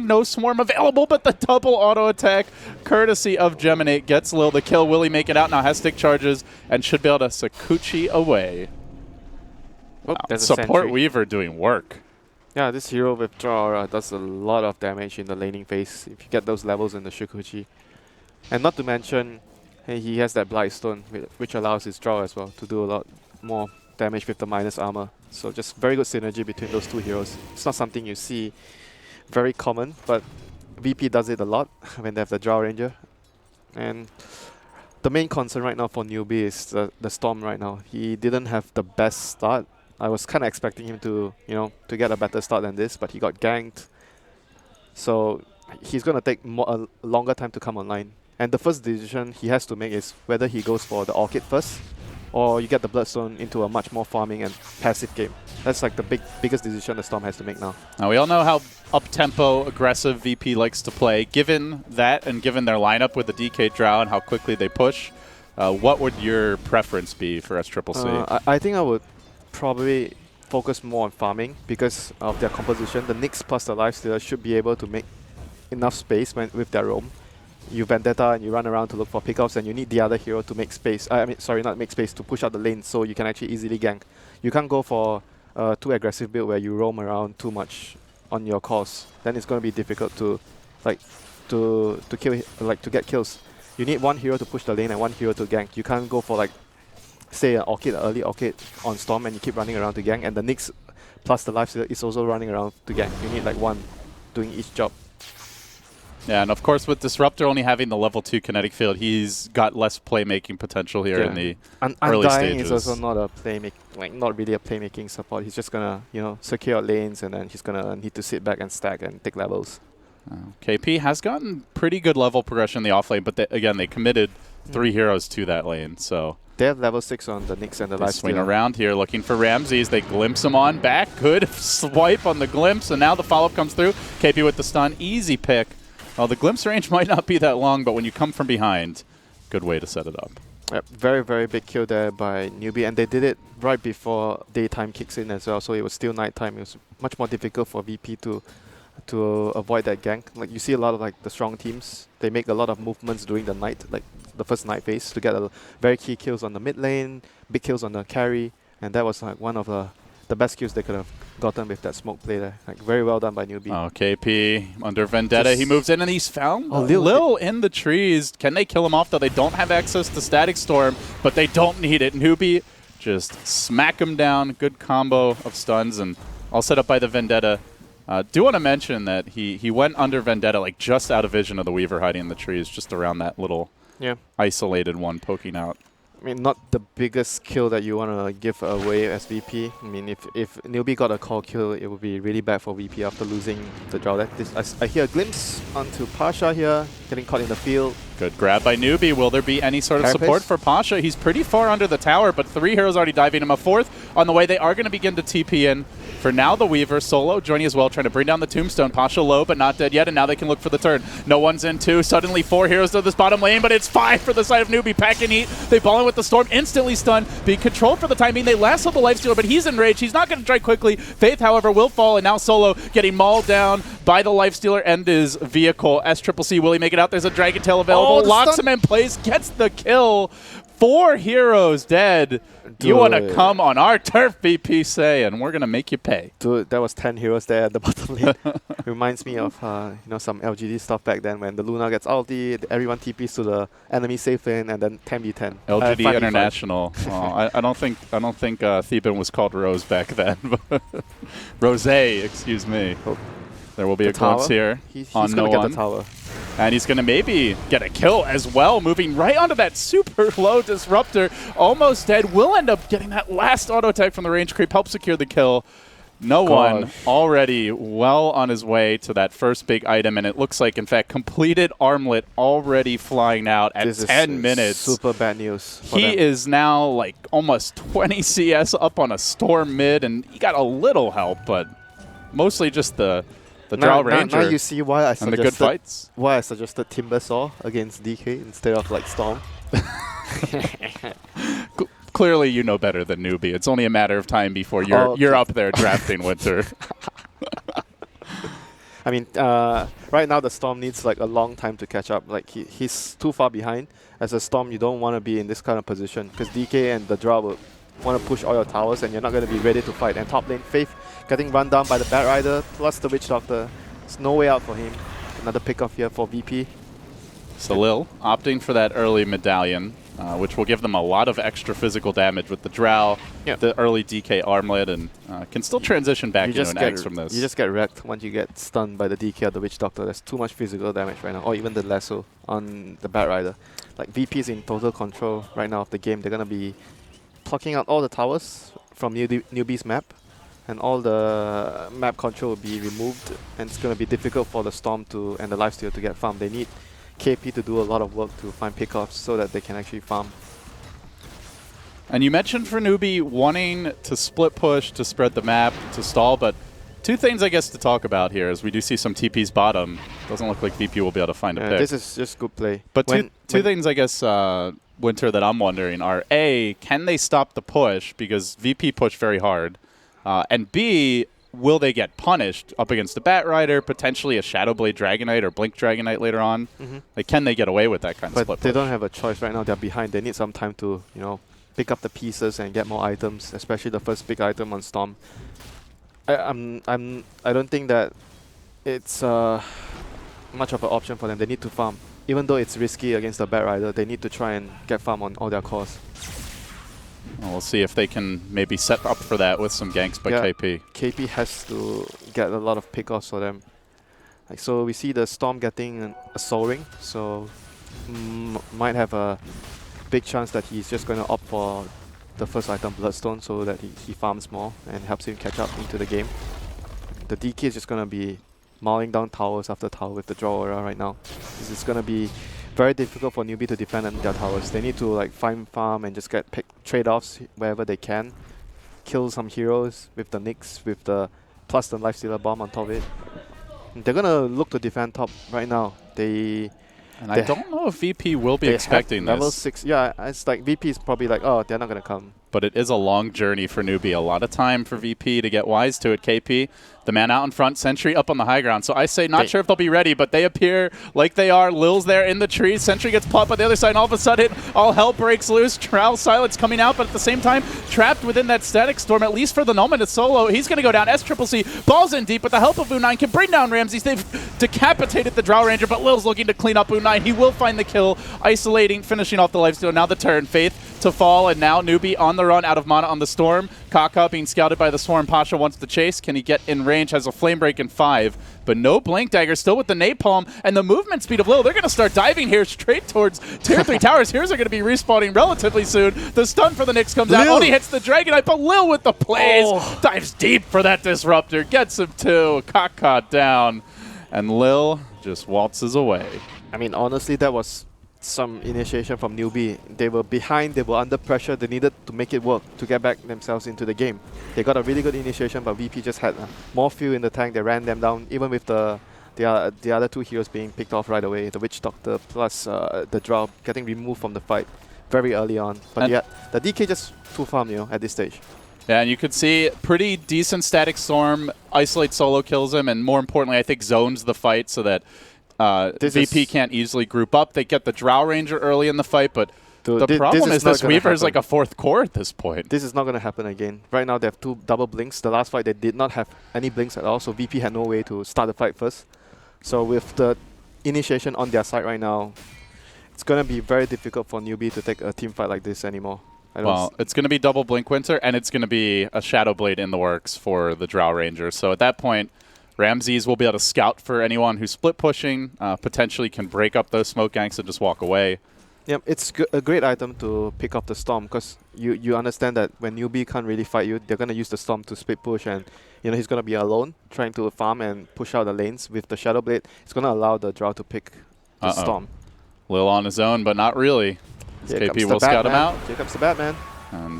No swarm available, but the double auto attack, courtesy of Geminate, gets Lil the kill. Will he make it out? Now has stick charges and should be able to Sakuchi away. Wow. Support Weaver doing work. Yeah, this hero withdraw does a lot of damage in the laning phase if you get those levels in the Shukuchi. And not to mention, he has that Blightstone, which allows his draw as well to do a lot more damage with the minus armor. So just very good synergy between those two heroes. It's not something you see very common, but VP does it a lot when they have the Drow Ranger. And the main concern right now for Newbie is the Storm right now. He didn't have the best start. I was kind of expecting him to, to get a better start than this, but he got ganked. So he's going to take a longer time to come online. And the first decision he has to make is whether he goes for the Orchid first, or you get the Bloodstone into a much more farming and passive game. That's like the biggest decision the Storm has to make now. Now we all know how up-tempo, aggressive VP likes to play. Given that and given their lineup with the DK Drow and how quickly they push, what would your preference be for SCCC? I think I would probably focus more on farming because of their composition. The Nyx plus the Lifestealer should be able to make enough space with their roam. You Vendetta and you run around to look for pickups, and you need the other hero to make space. Not make space, to push out the lane so you can actually easily gank. You can't go for too aggressive build where you roam around too much on your course. Then it's going to be difficult to get kills. You need one hero to push the lane and one hero to gank. You can't go for say an early Orchid on Storm and you keep running around to gank, and the Nyx plus the Lifestealer is also running around to gank. You need one doing each job. Yeah, and of course with Disruptor only having the level 2 kinetic field, he's got less playmaking potential here in the early stages. Is also not a not really a playmaking support. He's just gonna, secure lanes, and then he's gonna need to sit back and stack and take levels. KP has gotten pretty good level progression in the off lane, but they committed 3 heroes to that lane, so they have level 6 on the Nyx and the Lifestealer. Swing around here looking for Ramses. They glimpse him on back. Good swipe on the glimpse, and now the follow-up comes through. KP with the stun. Easy pick. Well, the glimpse range might not be that long, but when you come from behind, good way to set it up. Yep, very, very big kill there by Newbie, and they did it right before daytime kicks in as well, so it was still nighttime. It was much more difficult for VP to avoid that gank. You see a lot of the strong teams, they make a lot of movements during the night, the first night phase, to get very key kills on the mid lane, big kills on the carry, and that was one of the best kills they could have gotten with that smoke play there. Very well done by Newbie. Oh, KP under Vendetta. He moves in and he's found Lil in the trees. Can they kill him off, though? They don't have access to Static Storm, but they don't need it. Newbie just smack him down. Good combo of stuns, and all set up by the Vendetta. Do want to mention that he went under Vendetta, just out of vision of the Weaver hiding in the trees, just around that little isolated one poking out. Not the biggest kill that you want to give away as VP. If Newbie got a call kill, it would be really bad for VP after losing the draw deck. I hear a glimpse onto Pasha here, getting caught in the field. Good grab by Newbie. Will there be any sort of support for Pasha? He's pretty far under the tower, but 3 heroes already diving him. A 4th on the way. They are going to begin to TP in For now, the Weaver solo joining as well, trying to bring down the Tombstone. Pasha low, but not dead yet, and now they can look for the turn. No one's in 2. Suddenly 4 heroes to this bottom lane, but it's 5 for the side of Newbie. Pack and Heat. They ball in with the Storm, instantly stunned, being controlled for the time being. They lasso the Lifestealer, but he's enraged. He's not going to strike quickly. Faith, however, will fall, and now Solo getting mauled down by the Lifestealer and his vehicle. SCCC, will he make it out? There's a Dragon Tail available. Locks him in place, gets the kill. 4 heroes dead. Dude. You want to come on our turf, VP say, and we're going to make you pay. Dude, that was 10 heroes there at the bottom lane. Reminds me of some LGD stuff back then when the Luna gets ulti, everyone TPs to the enemy safe lane, and then 10v10. LGD International. I don't think Theban was called Rose back then. Rose, excuse me. Oh. There will be a glimpse here He's on gonna no get one. the tower. And he's going to maybe get a kill as well, moving right onto that super low Disruptor. Almost dead. Will end up getting that last auto attack from the range creep, help secure the kill. No one already well on his way to that first big item, and it looks like, in fact, completed Armlet already flying out at 10 minutes. Super bad news for He them. is now like almost 20 CS up on a Storm mid, and he got a little help, but mostly just the Drow Ranger now you see why I and the good fights. Why I suggested Timbersaw against DK instead of like Storm. Clearly, you know better than Newbie. It's only a matter of time before you're up there drafting Winter. I mean, right now the Storm needs like a long time to catch up. Like he's too far behind. As a Storm, you don't want to be in this kind of position because DK and the Drow will want to push all your towers, and you're not going to be ready to fight. And top lane, Faith getting run down by the Bat Rider plus the Witch Doctor. There's no way out for him. Another pick-off here for VP. So Lil opting for that early medallion, which will give them a lot of extra physical damage with the Drow, the early DK armlet, and can still transition back into an X from this. You just get wrecked once you get stunned by the DK or the Witch Doctor. There's too much physical damage right now, or even the lasso on the Bat Rider. Like VP is in total control right now of the game. They're going to be plucking out all the towers from Newbie's map, and all the map control will be removed, and it's going to be difficult for the Storm and the Lifesteal to get farmed. They need KP to do a lot of work to find pickoffs so that they can actually farm. And you mentioned for Newbie wanting to split push, to spread the map, to stall, but two things I guess to talk about here is we do see some TP's bottom. Doesn't look like VP will be able to find a pick. This is just good play. But two things I guess Winter that I'm wondering are A, can they stop the push because VP pushed very hard, and B, will they get punished up against a Bat Rider, potentially a Shadowblade Dragonite or Blink Dragonite later on? Like, can they get away with that kind of split push? But they don't have a choice right now. They're behind. They need some time to, pick up the pieces and get more items, especially the first big item on Storm. I don't think that it's much of an option for them. They need to farm. Even though it's risky against the Bat Rider, they need to try and get farm on all their cores. Well, we'll see if they can maybe set up for that with some ganks by KP. KP has to get a lot of pickoffs for them. So we see the Storm getting a Soul Ring, so might have a big chance that he's just going to opt for the first item, Bloodstone, so that he farms more and helps him catch up into the game. The DK is just going to be mauling down towers after tower with the Draw Aura right now. This is going to be very difficult for Newbie to defend their towers. They need to find farm and just get trade-offs wherever they can. Kill some heroes with the Nyx, with the plus the Lifestealer bomb on top of it. They're going to look to defend top right now. I don't know if VP will be expecting this. Level 6, yeah, it's like VP is probably like, oh, they're not going to come. But it is a long journey for Newbie. A lot of time for VP to get wise to it. KP, the man out in front, Sentry up on the high ground. So I say not sure if they'll be ready, but they appear like they are. Lil's there in the trees. Sentry gets plopped by the other side, and all of a sudden, all hell breaks loose. Trow Silence coming out, but at the same time, trapped within that static storm, at least for the moment. It's solo. He's going to go down. SCCC balls in deep with the help of U9. Can bring down Ramses. They've decapitated the Drow Ranger, but Lil's looking to clean up U9. He will find the kill, isolating, finishing off the lifesteal. Now the turn. Faith to fall, and now Newbie on the run, out of mana on the Storm. Kaka being scouted by the Swarm. Pasha wants to chase. Can he get in range? Has a flame break in 5, but no Blink Dagger, still with the Napalm, and the movement speed of Lil. They're going to start diving here straight towards Tier 3 towers. Here's are going to be respawning relatively soon. The stun for the Nyx comes out. Only hits the Dragonite, but Lil with the plays. Dives deep for that Disruptor. Gets him too. Kaka down, and Lil just waltzes away. I mean, honestly, that was some initiation from Newbie. They were behind, they were under pressure, they needed to make it work to get back themselves into the game. They got a really good initiation, but VP just had more fuel in the tank. They ran them down, even with the other two heroes being picked off right away. The Witch Doctor plus the Drow getting removed from the fight very early on. But yeah, the DK just too farm, at this stage. Yeah, and you could see pretty decent static storm. Isolate solo kills him, and more importantly, I think zones the fight so that VP can't easily group up. They get the Drow Ranger early in the fight, but the problem is this Weaver is like a 4th core at this point. This is not going to happen again. Right now, they have 2 double blinks. The last fight, they did not have any blinks at all, so VP had no way to start the fight first. So with the initiation on their side right now, it's going to be very difficult for Newbie to take a team fight like this anymore. Well, it's going to be double Blink Winter, and it's going to be a Shadow Blade in the works for the Drow Ranger. So at that point, Ramses will be able to scout for anyone who's split pushing, potentially can break up those smoke ganks and just walk away. Yep, it's a great item to pick up the Storm, because you understand that when Newbie can't really fight you, they're going to use the Storm to split push, and he's going to be alone trying to farm and push out the lanes with the Shadow Blade. It's going to allow the Drow to pick the Storm. Lil on his own, but not really. KP will scout him out. Here comes the Batman.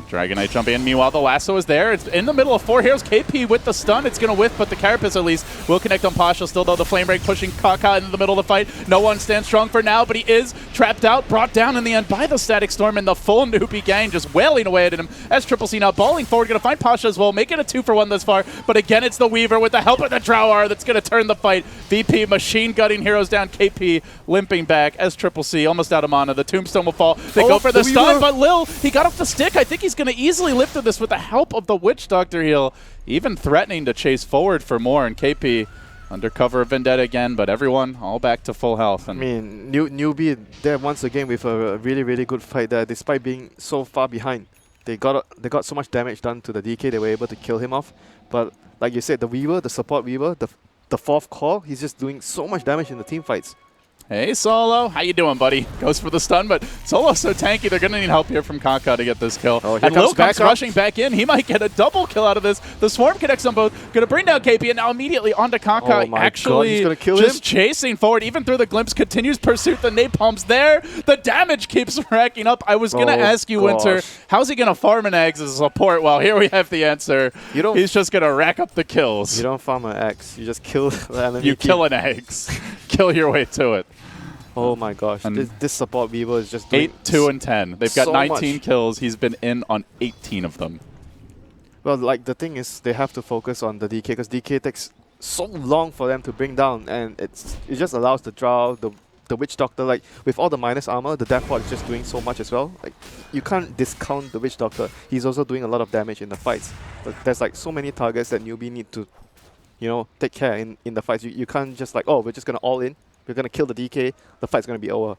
Dragon Knight jumping in. Meanwhile, the lasso is there. It's in the middle of 4 heroes. KP with the stun. It's going to whiff, but the Carapace at least will connect on Pasha. Still, though, the Flame Break pushing Kaka into the middle of the fight. No one stands strong for now, but he is trapped out, brought down in the end by the Static Storm, and the full Newbie gang just wailing away at him as Triple C now balling forward. Going to find Pasha as well, make it a 2-for-1 thus far. But again, it's the Weaver with the help of the Drow that's going to turn the fight. VP machine gutting heroes down. KP limping back as Triple C almost out of mana. The Tombstone will fall. They go for the stun, but Lil, he got off the stick. I think he's going to easily lift this with the help of the Witch Doctor heal, even threatening to chase forward for more. And KP under cover of Vendetta again, but everyone all back to full health. And I mean, Newbie there once again with a really, really good fight there, despite being so far behind. They got so much damage done to the DK, they were able to kill him off. But like you said, the Weaver, the support Weaver, the 4th core, he's just doing so much damage in the team fights. Hey, Solo. How you doing, buddy? Goes for the stun, but Solo's so tanky, they're going to need help here from Kaka to get this kill. Oh, and Lil comes rushing back in. He might get a double kill out of this. The Swarm connects on both. Going to bring down KP, and now immediately onto Kaka. Oh my God, he's gonna kill just him? chasing forward, even through the glimpse. Continues pursuit. The napalm's there. The damage keeps racking up. I was going to ask you, Winter, how's he going to farm an Eggs as a support? Well, here we have the answer. He's just going to rack up the kills. You don't farm an Eggs. You just kill the enemy. You kill an Eggs. Kill your way to it. Oh my gosh, this support Weaver is just doing 8, 2, and 10. They've got so 19 much. kills. He's been in on 18 of them. Well, like the thing is, they have to focus on the DK, because DK takes so long for them to bring down, and it just allows the Drow, the Witch Doctor, like with all the minus armor, the Death Ward is just doing so much as well. Like you can't discount the Witch Doctor. He's also doing a lot of damage in the fights. But there's like so many targets that Newbie need to, take care in the fights. You can't just like, oh, we're just gonna all in. We're going to kill the DK, the fight's going to be over.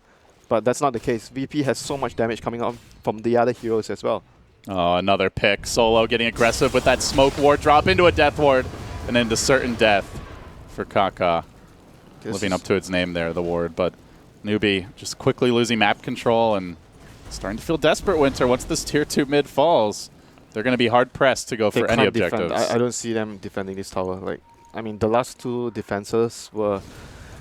But that's not the case. VP has so much damage coming out from the other heroes as well. Oh, another pick. Solo getting aggressive with that smoke ward drop into a death ward and into certain death for Kaka. Living up to its name there, the ward. But Newbie just quickly losing map control and starting to feel desperate, Winter. Once this tier 2 mid falls, they're going to be hard-pressed to go for any objectives. I don't see them defending this tower. Like, I mean, the last 2 defenses were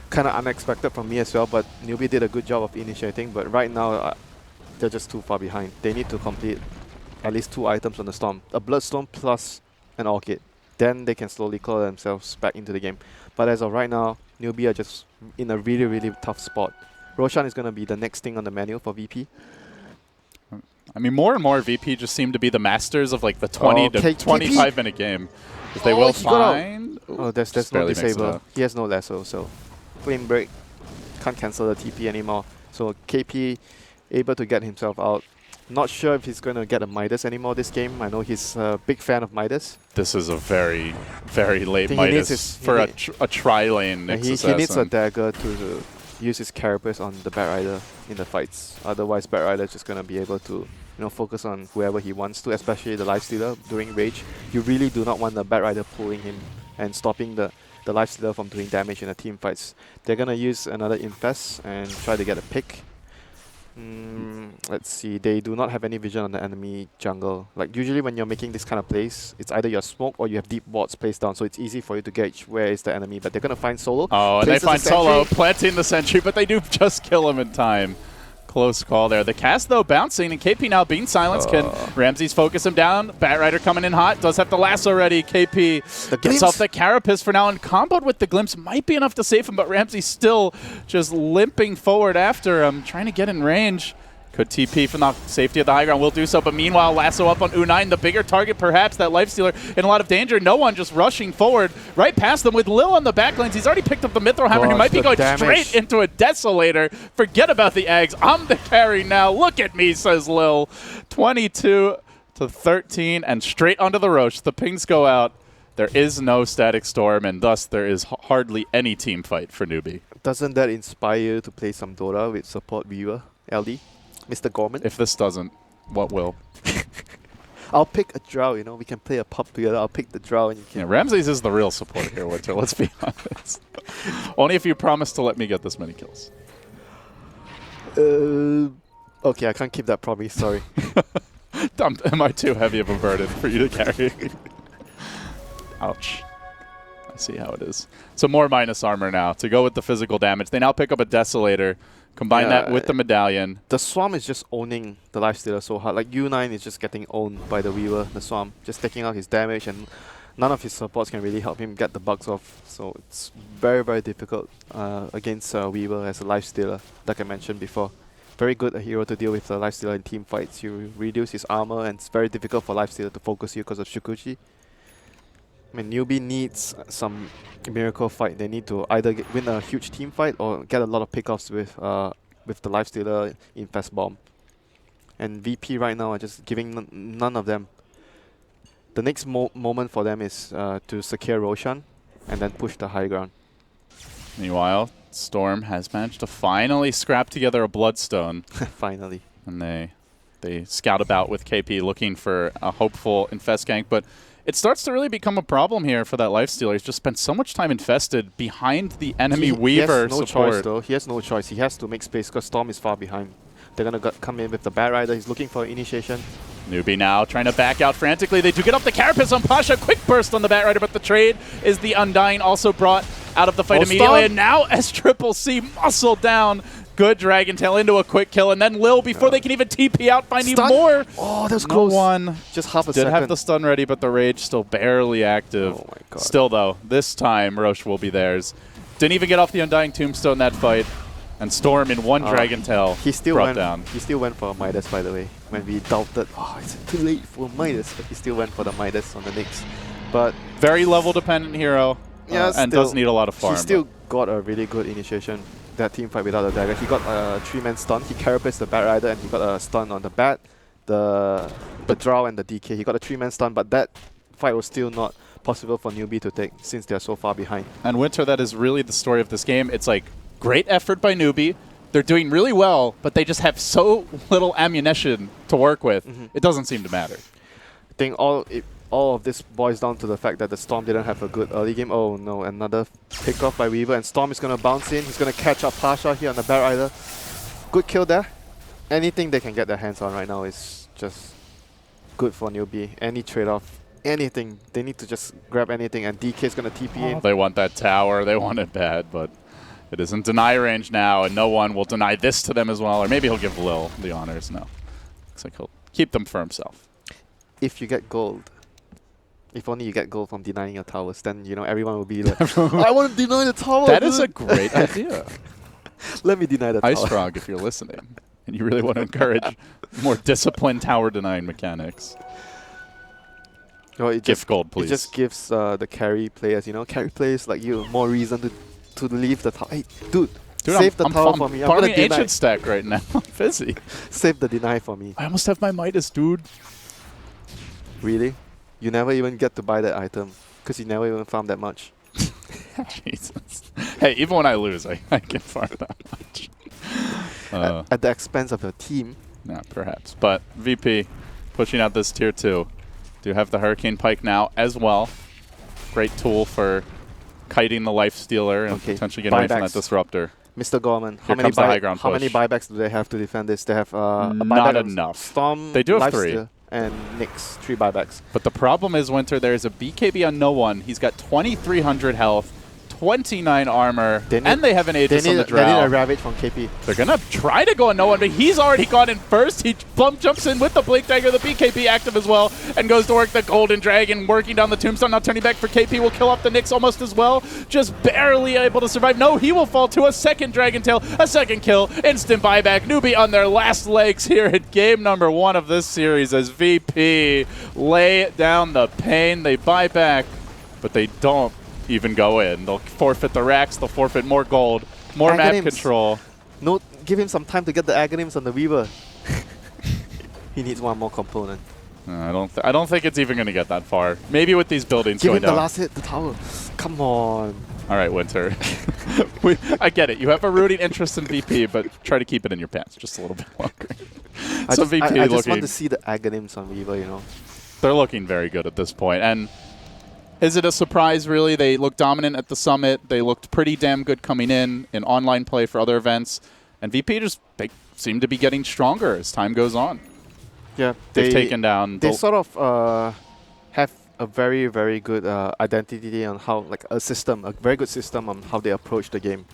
kind of unexpected from me as well, but Newbie did a good job of initiating, but right now they're just too far behind. They need to complete at least 2 items on the Storm, a Bloodstone plus an Orchid. Then they can slowly claw themselves back into the game. But as of right now, Newbie are just in a really, really tough spot. Roshan is going to be the next thing on the menu for VP. I mean, more and more VP just seem to be the masters of like the 20 to 25 minute game. If they will find... Oh, there's no disable. He has no lasso, so... Flame Break, can't cancel the TP anymore. So KP able to get himself out. Not sure if he's going to get a Midas anymore this game. I know he's a big fan of Midas. This is a very, very late Midas for a tri-lane Nyx he needs a dagger to use his Carapace on the Batrider in the fights. Otherwise, Batrider is just going to be able to focus on whoever he wants to, especially the Lifestealer during Rage. You really do not want the Batrider pulling him and stopping the Lifestealer from doing damage in the team fights. They're going to use another Infest and try to get a pick. Let's see, they do not have any vision on the enemy jungle. Like usually when you're making this kind of plays, it's either your smoke or you have deep wards placed down, so it's easy for you to gauge where is the enemy. But they're going to find Solo. Oh, and they find Solo planting the sentry, but they do just kill him in time. close call there. The cast, though, bouncing, and KP now being silenced. Can Ramses focus him down? Batrider coming in hot. Does have the lasso ready. KP gets off the Carapace for now, and comboed with the Glimpse might be enough to save him, but Ramses still just limping forward after him, trying to get in range. Could TP from the safety of the high ground, will do so, but meanwhile, lasso up on U9, the bigger target perhaps, that Lifestealer in a lot of danger. No one just rushing forward right past them with Lil on the back lanes. He's already picked up the Mithril Hammer. He might be going straight into a Desolator. Forget about the eggs. I'm the carry now. Look at me, says Lil. 22-13 and straight onto the Roche. The pings go out. There is no Static Storm, and thus there is hardly any team fight for Newbie. Doesn't that inspire you to play some Dota with support viewer, LD? Mr. Gorman? If this doesn't, what will? I'll pick a Drow, you know. We can play a pub together. I'll pick the Drow and you can... Yeah, Ramses is the real support here, Winter. Let's be honest. Only if you promise to let me get this many kills. Okay, I can't keep that promise, sorry. Am I too heavy of a burden for you to carry? Ouch. I see how it is. So more minus armor now to go with the physical damage. They now pick up a Desolator. Combine that with the Medallion. The Swarm is just owning the Lifestealer so hard. Like U9 is just getting owned by the Weaver, the Swarm, just taking out his damage, and none of his supports can really help him get the bugs off. So it's very, very difficult against Weaver as a Lifestealer, like I mentioned before. Very good a hero to deal with the Lifestealer in team fights. You reduce his armor, and it's very difficult for Lifestealer to focus you because of Shukuchi. I mean, Newbie needs some miracle fight. They need to either win a huge team fight or get a lot of pickoffs with the Lifestealer Infest Bomb. And VP right now are just giving none of them. The next moment for them is to secure Roshan and then push the high ground. Meanwhile, Storm has managed to finally scrap together a Bloodstone. Finally. And they scout about with KP looking for a hopeful Infest gank, but it starts to really become a problem here for that Lifestealer. He's just spent so much time infested behind the enemy Weaver support. He has no choice, though. He has no choice. He has to make space because Storm is far behind. They're going to come in with the Batrider. He's looking for initiation. Newbie now trying to back out frantically. They do get up the Carapace on Pasha. Quick burst on the Batrider, but the trade is the Undying also brought out of the fight immediately. Storm. And now SCCC muscled down. Good Dragon Tail into a quick kill, and then Lil, before they can even TP out, finding more. Oh, that was close. No one. Just half a second. Did have the stun ready, but the Rage still barely active. Oh my god. Still, though, this time Roche will be theirs. Didn't even get off the Undying Tombstone that fight. And Storm in one Dragon Tail brought down. He still went for a Midas, by the way. When we doubted, it's too late for Midas, but he still went for the Midas on the Nyx. But very level dependent hero, and does need a lot of farm. He still got a really good initiation. That team fight without a dagger. He got a 3-man stun. He carapaced the Batrider and he got a stun on the Bat, the Drow and the DK. He got a 3-man stun, but that fight was still not possible for Newbie to take since they're so far behind. And Winter, that is really the story of this game. It's like great effort by Newbie. They're doing really well, but they just have so little ammunition to work with. It doesn't seem to matter. I think all of this boils down to the fact that the Storm didn't have a good early game. Oh no, another pick-off by Weaver, and Storm is going to bounce in. He's going to catch up Pasha here on the Batrider. Good kill there. Anything they can get their hands on right now is just good for Newbie. Any trade-off, anything. They need to just grab anything, and DK is going to TP in. They want that tower. They want it bad, but it is in deny range now, and no one will deny this to them as well. Or maybe he'll give Lil the honors. No. Looks like he'll keep them for himself. If you get gold, if only you get gold from denying your towers, then you know everyone will be like, I want to deny the tower. That is a great idea. Let me deny the tower. Ice Frog, if you're listening, and you really want to encourage more disciplined tower denying mechanics. Oh, Gift gold, please. It just gives the carry players, carry players like you, more reason to leave the tower. Hey, dude save the tower for me. I'm farming ancient stack right now. I'm busy. Save the deny for me. I almost have my Midas, dude. Really? You never even get to buy that item because you never even farm that much. Jesus. Hey, even when I lose, I can farm that much. At the expense of your team. Yeah, perhaps. But VP pushing out this tier 2. Do have the Hurricane Pike now as well. Great tool for kiting the Lifestealer and potentially getting away from that Disruptor. Mr. Gorman, how many buybacks do they have to defend this? They have not enough. Storm, they do have 3. And Nyx, 3 buybacks. But the problem is, Winter, there's a BKB on no one. He's got 2,300 health, 29 armor, They need- and they have an Aegis on the They need a Drow. Ravage from KP. They're going to try to go on no one, but he's already gone in first. He bump jumps in with the Blink Dagger, the BKB active as well, and goes to work the Golden Dragon, working down the Tombstone. Now turning back for KP will kill off the Nyx almost as well. Just barely able to survive. No, he will fall to a second Dragon Tail, a second kill, instant buyback. Newbie on their last legs here at game number 1 of this series as VP lay down the pain. They buy back, but they don't even go in. They'll forfeit the racks, they'll forfeit more gold, more map Aghanims. control. No, give him some time to get the Aghanims on the Weaver. He needs one more component. I don't think it's even going to get that far. Maybe with these buildings Give going him the down. last hit, the tower. Come on. All right, Winter. I get it. You have a rooting interest in VP, but try to keep it in your pants just a little bit longer. I So just, VP I just looking, want to see the Aghanims on Weaver, you know. they're looking very good at this point. And is it a surprise, really? They looked dominant at the Summit. They looked pretty damn good coming in online play for other events. And VP just they seem to be getting stronger as time goes on. Yeah, They've taken down They the sort of have a very, very good identity on how, like a system, a very good system on how they approach the game.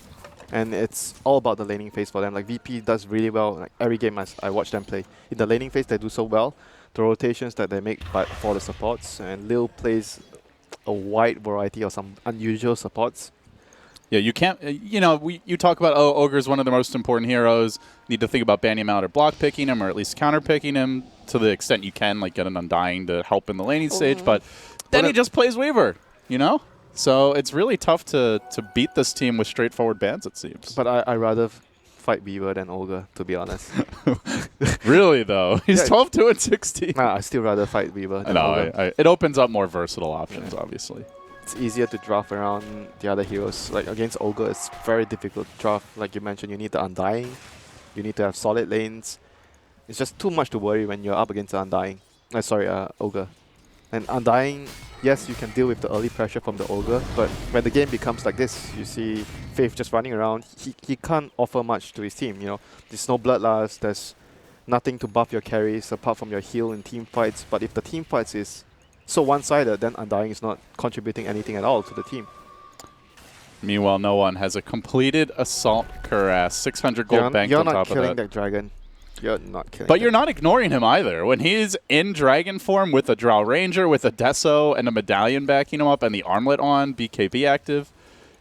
And it's all about the laning phase for them. Like VP does really well. Like every game I watch them play. In the laning phase, they do so well. The rotations that they make for the supports. And Lil plays a wide variety of some unusual supports. Yeah, you can't, you talk about, Ogre's one of the most important heroes. Need to think about banning him out or block picking him or at least counter picking him to the extent you can, like get an Undying to help in the laning stage. But then he just plays Weaver, So it's really tough to beat this team with straightforward bans, it seems. But I rather fight Weaver than Ogre, to be honest. Really, though? He's Yeah. 12-2 and 16. Nah, I still rather fight Weaver than Ogre. No, it opens up more versatile options, obviously. It's easier to draft around the other heroes. Like against Ogre, it's very difficult to draft. Like you mentioned, you need the Undying. You need to have solid lanes. It's just too much to worry when you're up against the Undying. Ogre. And Undying, yes, you can deal with the early pressure from the Ogre, but when the game becomes like this, you see Faith just running around. He can't offer much to his team, There's no Bloodlust, there's nothing to buff your carries apart from your heal in team fights. But if the team fights is so one-sided, then Undying is not contributing anything at all to the team. Meanwhile, no one has a completed Assault Cuirass, 600 gold banked on top of that. You're not killing that dragon. You're not killing But you're not ignoring him either. When he's in dragon form with a Drow Ranger, with a Deso, and a Medallion backing him up, and the armlet on, BKB active,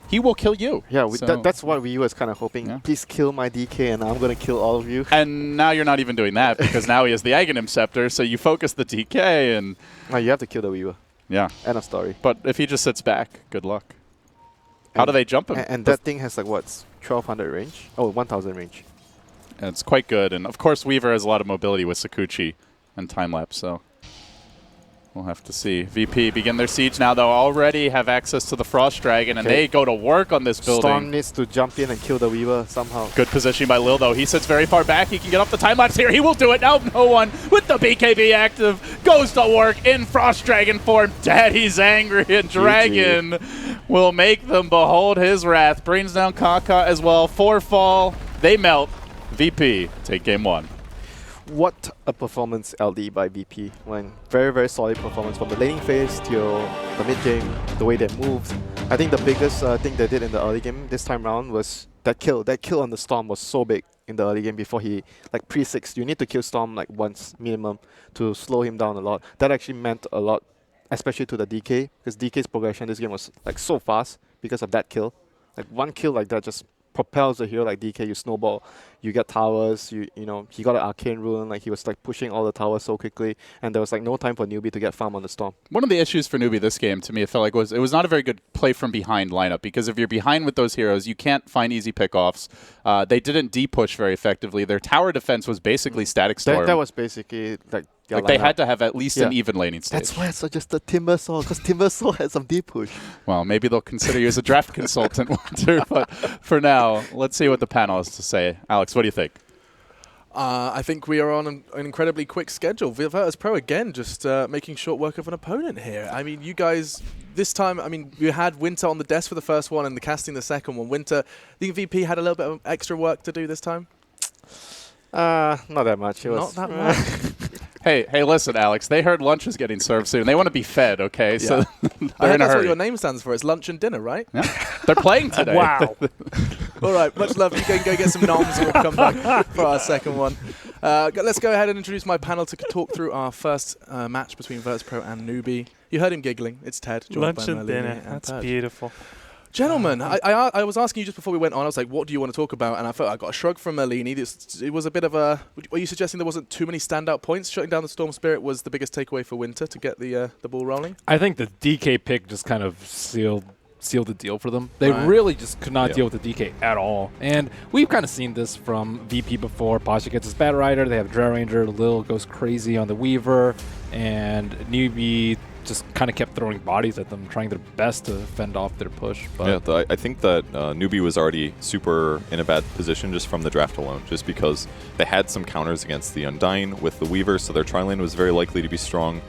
he will kill you. Yeah, So- that's what we was kind of hoping. Yeah. Please kill my DK and I'm going to kill all of you. And now you're not even doing that because now he has the Aghanim Scepter, so you focus the DK and No, you have to kill the Weaver. yeah. End of story. But if he just sits back, good luck. How And- do they jump him? And that thing has like what, 1200 range? Oh, 1000 range. And it's quite good. And of course, Weaver has a lot of mobility with Sakuchi and time-lapse, so we'll have to see. VP begin their siege now. They'll already have access to the Frost Dragon, and they go to work on this building. Storm needs to jump in and kill the Weaver somehow. Good positioning by Lil, though. He sits very far back. He can get off the time-lapse here. He will do it. Now no one with the BKB active goes to work in Frost Dragon form. Daddy's angry, and Dragon will make them behold his wrath. Brings down Kaka as well. 4 fall. They melt. VP take game 1. What a performance LD by VP. When very, very solid performance from the laning phase till the mid game, the way they moved. I think the biggest thing they did in the early game this time round was that kill. That kill on the Storm was so big in the early game before he, like pre-6, you need to kill Storm like once minimum to slow him down a lot. That actually meant a lot, especially to the DK, because DK's progression this game was like so fast because of that kill. Like one kill like that just propels a hero like DK, you snowball, you get towers, you know, he got an arcane rune, like he was like pushing all the towers so quickly, and there was like no time for Newbie to get farm on the Storm. One of the issues for Newbie this game, to me, it felt like it was not a very good play from behind lineup, because if you're behind with those heroes, you can't find easy pickoffs. They didn't D-push very effectively. Their tower defense was basically static storm. That was basically like their like they lineup. had to have at least an even laning stage. That's why I suggested Timbersaw, because Timbersaw had some deep push. Well, maybe they'll consider you as a draft consultant, Winter, but for now, let's see what the panel has to say. Alex, what do you think? I think we are on an incredibly quick schedule. Virtus.pro again, just making short work of an opponent here. I mean, you guys, this time, I mean, you had Winter on the desk for the first one and the casting the second one. Winter, I think VP had a little bit of extra work to do this time? Not that much. It was Not that much. Hey, listen, Alex. They heard lunch is getting served soon. They want to be fed, okay? So they're in a that's hurry. what your name stands for. It's lunch and dinner, right? Yeah. They're playing today. Wow. All right, much love. You can go get some noms and we'll come back for our second one. Let's go ahead and introduce my panel to talk through our first match between Virtus.pro and Newbie. You heard him giggling. It's Ted. joined Lunch by and Merlini dinner. and That's Purge. beautiful. Gentlemen, I was asking you just before we went on, I was like, what do you want to talk about? And I felt I got a shrug from Merlini. It was a bit of a... Were you suggesting there wasn't too many standout points? Shutting down the Storm Spirit was the biggest takeaway for Winter to get the ball rolling? I think the DK pick just kind of sealed the deal for them. They Right. really just could not deal with the DK at all. And we've kind of seen this from VP before. Pasha gets his Bat Rider, they have Drow Ranger, Lil goes crazy on the Weaver, and Newbie just kind of kept throwing bodies at them, trying their best to fend off their push. But I think that Newbie was already super in a bad position just from the draft alone, just because they had some counters against the Undying with the Weaver, so their tri-lane was very likely to be strong,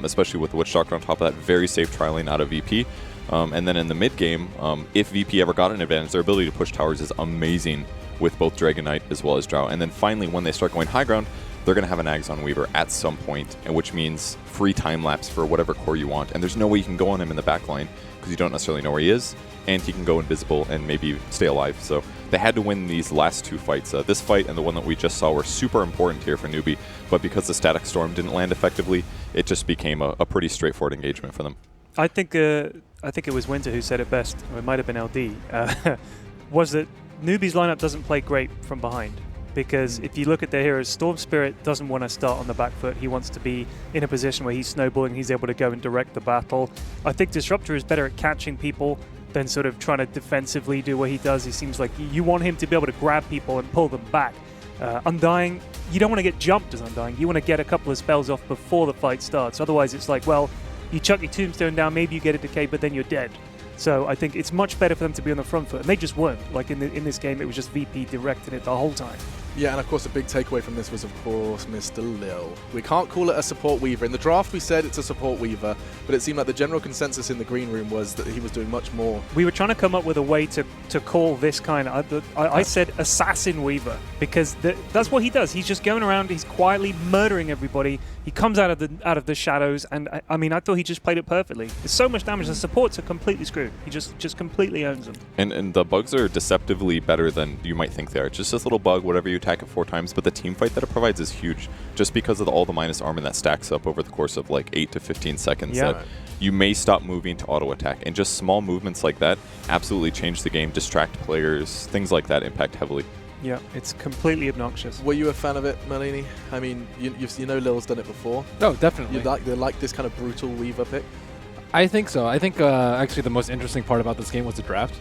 especially with the Witch Doctor on top of that. Very safe tri-lane out of VP. And then in the mid game, if VP ever got an advantage, their ability to push towers is amazing with both Dragon Knight as well as Drow. And then finally, when they start going high ground, they're going to have an Ags on Weaver at some point, and which means free time lapse for whatever core you want. And there's no way you can go on him in the back line because you don't necessarily know where he is, and he can go invisible and maybe stay alive. So they had to win these last two fights. This fight and the one that we just saw were super important here for Newbie, but because the Static Storm didn't land effectively, it just became a pretty straightforward engagement for them. I think it was Winter who said it best, or it might have been LD, was that Newbie's lineup doesn't play great from behind. Because if you look at their heroes, Storm Spirit doesn't want to start on the back foot. He wants to be in a position where he's snowballing, he's able to go and direct the battle. I think Disruptor is better at catching people than sort of trying to defensively do what he does. He seems like you want him to be able to grab people and pull them back. Undying, you don't want to get jumped as Undying. You want to get a couple of spells off before the fight starts. Otherwise, it's like, well, you chuck your Tombstone down, maybe you get a decay, but then you're dead. So I think it's much better for them to be on the front foot, and they just weren't. Like in this game, it was just VP directing it the whole time. Yeah, and of course, a big takeaway from this was, of course, Mr. Lil. We can't call it a support Weaver. In the draft, we said it's a support Weaver, but it seemed like the general consensus in the green room was that he was doing much more. We were trying to come up with a way to call this kind of... I said Assassin Weaver, because that's what he does. He's just going around, he's quietly murdering everybody. He comes out of the shadows, and I mean, I thought he just played it perfectly. There's so much damage. The supports are completely screwed. He just completely owns them. And the bugs are deceptively better than you might think they are. It's just this little bug, whatever you attack it 4 times, but the team fight that it provides is huge, just because of all the minus armor that stacks up over the course of like 8 to 15 seconds. Yeah. That you may stop moving to auto attack, and just small movements like that absolutely change the game, distract players, things like that impact heavily. Yeah, it's completely obnoxious. Were you a fan of it, Merlini? I mean, you know Lil's done it before. no, definitely. You like this kind of brutal Weaver pick? I think so. I think actually the most interesting part about this game was the draft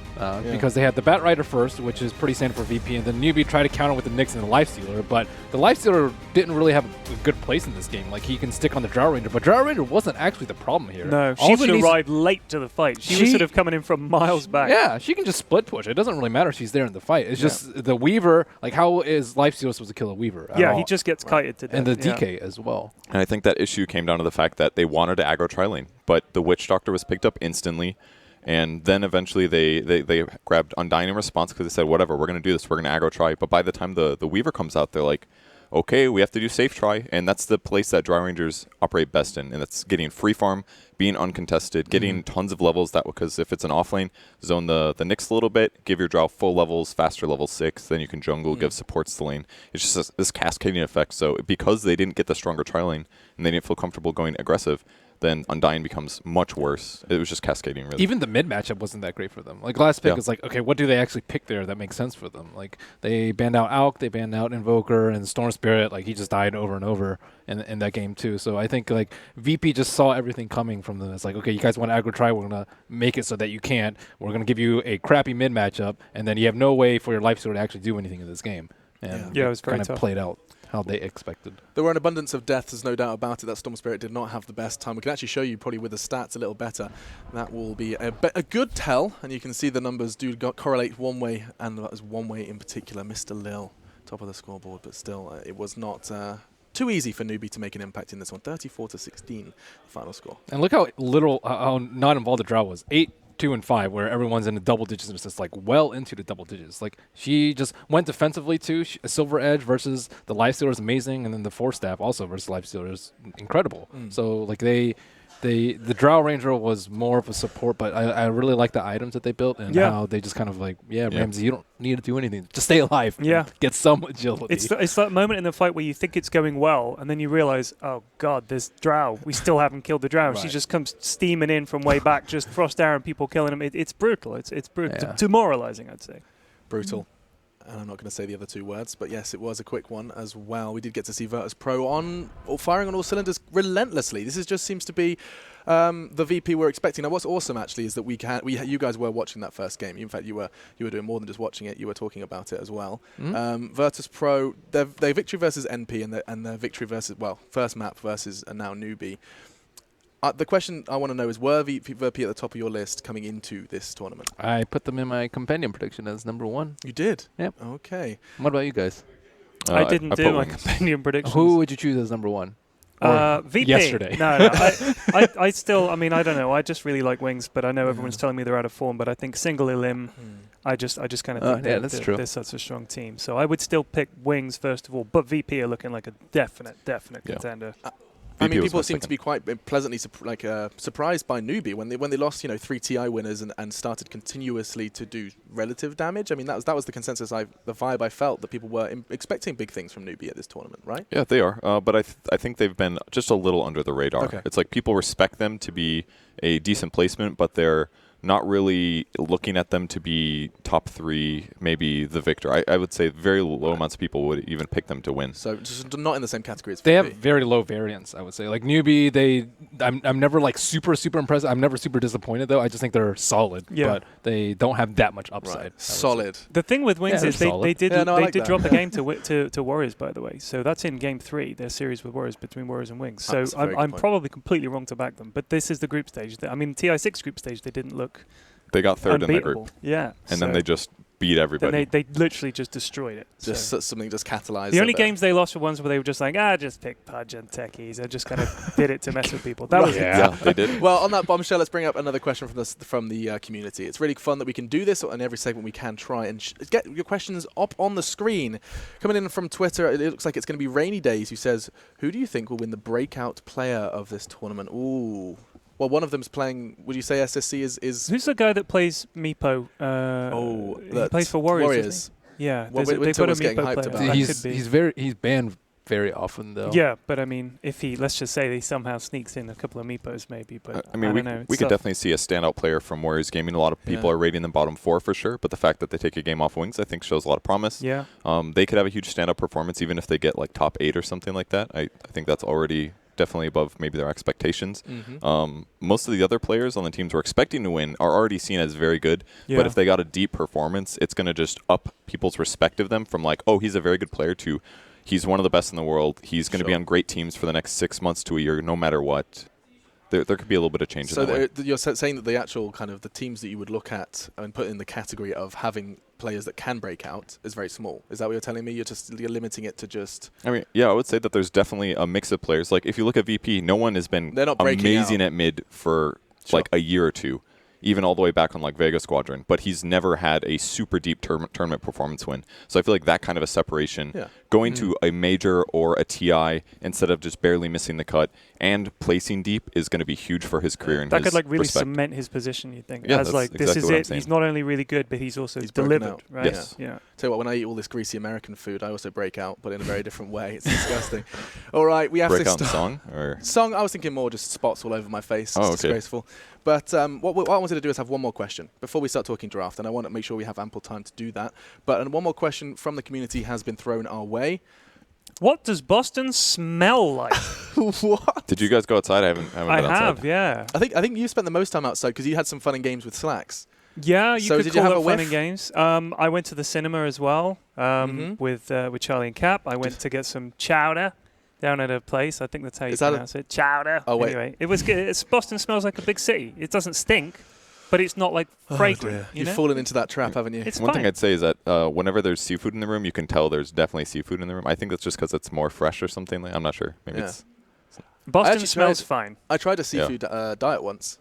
because they had the Bat Rider first, which is pretty standard for VP, and then Newbie tried to counter with the Nyx and the Lifestealer, but the Lifestealer didn't really have a good place in this game. Like, he can stick on the Drow Ranger, but Drow Ranger wasn't actually the problem here. No, All she would needs- arrive late to the fight. She was sort of coming in from miles back. Yeah, she can just split push. It doesn't really matter if she's there in the fight. It's just the Weaver. Like, how is Lifestealer supposed to kill a Weaver? at Yeah, all? he just gets kited to death. And the yeah. DK as well. And I think that issue came down to the fact that they wanted to aggro tri-lane, but the Witch Doctor was picked up instantly, and then eventually they grabbed Undying in response because they said, whatever, we're going to do this, we're going to aggro tri. But by the time the Weaver comes out, they're like, okay, we have to do safe try, and that's the place that Drow Rangers operate best in, and that's getting free farm, being uncontested, getting tons of levels, that because if it's an offlane, zone the Nyx a little bit, give your Drow full levels, faster level 6, then you can jungle, give supports the lane. It's just this cascading effect. So because they didn't get the stronger tri-lane, and they didn't feel comfortable going aggressive, then Undying becomes much worse. It was just cascading, really. Even the mid matchup wasn't that great for them. Like, last pick is like, okay, what do they actually pick there that makes sense for them? Like, they banned out Alk, they banned out Invoker, and Storm Spirit. Like, he just died over and over in that game too. So I think like VP just saw everything coming from them. It's like, okay, you guys want to aggro try, we're gonna make it so that you can't. We're gonna give you a crappy mid matchup, and then you have no way for your Lifestealer to actually do anything in this game. And Yeah, it was very kind tough. of played out how they expected. There were an abundance of deaths, there's no doubt about it. That Storm Spirit did not have the best time. We can actually show you probably with the stats a little better. That will be a good tell, and you can see the numbers do correlate one way, and that was one way in particular. Mr. Lil, top of the scoreboard, but still, it was not too easy for Newbie to make an impact in this one. 34-16, the final score. And look how little, how not involved the Drow was. 8 2 and 5, where everyone's in the double digits and it's just like well into the double digits. Like she just went defensively too. A Silver Edge versus the Lifestealer is amazing, and then the Force Staff also versus Lifestealer is incredible. So like the Drow Ranger was more of a support, but I really like the items that they built and how they just kind of like, Ramsey, you don't need to do anything. Just stay alive. Yeah. Get some agility. It's that moment in the fight where you think it's going well, and then you realize, oh, God, there's Drow. We still haven't killed the Drow. Right. She just comes steaming in from way back, just Frost Arrow, people killing him. It's brutal. It's brutal. Yeah. Demoralizing, I'd say. Brutal. And I'm not going to say the other 2 words, but yes, it was a quick one as well. We did get to see Virtus.pro firing on all cylinders relentlessly. This just seems to be the VP we're expecting. Now, what's awesome actually is that you guys were watching that first game. In fact, you were doing more than just watching it. You were talking about it as well. Virtus.pro, their victory versus NP and their victory versus first map versus now Newbie. The question I want to know is, were VP at the top of your list coming into this tournament? I put them in my compendium prediction as number 1. You did? Yep. Okay. What about you guys? I didn't do my compendium predictions. Who would you choose as number 1? VP. Yesterday. No. I still, I mean, I don't know. I just really like Wings, but I know everyone's telling me they're out of form. But I think single elim, I just kind of think they're such a strong team. So I would still pick Wings first of all, but VP are looking like a definite contender. I mean, people seem to be quite pleasantly surprised by Newbie when they lost 3 TI winners and started continuously to do relative damage. I mean, that was the consensus, the vibe I felt, that people were expecting big things from Newbie at this tournament, right? Yeah, they are. But I think they've been just a little under the radar. Okay. It's like people respect them to be a decent placement, but they're not really looking at them to be top 3, maybe the victor. I would say very low amounts of people would even pick them to win. So just not in the same category as VP. They have very low variance, I would say. Like Newbie, I'm never like super impressed. I'm never super disappointed though. I just think they're solid, but they don't have that much upside. Right. Solid. The thing with Wings is they did drop a game to Warriors, by the way. So that's in game 3, their series with Warriors, between Warriors and Wings. So I'm probably completely wrong to back them, but this is the group stage. I mean, TI6 group stage, they didn't look. They got 3rd unbeatable. in the group. Yeah. And then they just beat everybody. They literally just destroyed it. Something just catalyzed. The only games they lost were ones where they were just like, just pick Pudge and Techies. I just kind of did it to mess with people. That was they did. Well, on that bombshell, let's bring up another question from the community. It's really fun that we can do this, and every segment we can try and get your questions up on the screen. Coming in from Twitter, it looks like it's going to be Rainy Days, who says, who do you think will win the breakout player of this tournament? Ooh. Well, one of them's playing. Would you say SSC is? Who's the guy that plays Meepo? He plays for Warriors. Yeah, they've got a Meepo player. He's banned very often though. Yeah, but I mean, if let's just say he somehow sneaks in a couple of Meepos, maybe. But I mean, we could definitely see a standout player from Warriors Gaming. A lot of people are rating them bottom 4 for sure, but the fact that they take a game off Wings, I think, shows a lot of promise. Yeah. They could have a huge standout performance, even if they get like top 8 or something like that. I think that's already definitely above maybe their expectations. Most of the other players on the teams we're expecting to win are already seen as very good, but if they got a deep performance, it's going to just up people's respect of them from like, oh, he's a very good player to he's one of the best in the world. He's going to be on great teams for the next 6 months to a year, no matter what. There could be a little bit of change in that way. So you're saying that the actual kind of the teams that you would look at and put in the category of having players that can break out is very small. Is that what you're telling me? You're limiting it to just... I mean, yeah, I would say that there's definitely a mix of players. Like, if you look at VP, no one has been amazing at mid for like a year or 2, even all the way back on like Vega Squadron. But he's never had a super deep tournament performance win. So I feel like that kind of a separation, going to a major or a TI instead of just barely missing the cut and placing deep is going to be huge for his career. And that could like really cement his position, you think. Yeah, as like, this is it. He's not only really good, but he's also delivered, right? Yes. Yeah. Tell you what, when I eat all this greasy American food, I also break out, but in a very different way. It's disgusting. All right, we have break to out in song? Or? Song, I was thinking more just spots all over my face. Oh, it's disgraceful. But what I wanted to do is have one more question before we start talking draft, and I want to make sure we have ample time to do that. But one more question from the community has been thrown our way. What does Boston smell like? What? Did you guys go outside? I haven't been outside. Yeah. I think you spent the most time outside because you had some fun and games with Slacks. Yeah, so could did call you have it a fun and games. I went to the cinema as well with Charlie and Cap. I went to get some chowder down at a place. I think that's how you pronounce it. Chowder. Oh, wait. Anyway, it was good. Boston smells like a big city. It doesn't stink, but it's not like fragrant. You've fallen into that trap, haven't you? It's One thing I'd say is that whenever there's seafood in the room, you can tell there's definitely seafood in the room. I think that's just because it's more fresh or something. I'm not sure. Maybe it's... Boston smells fine. I tried a seafood diet once.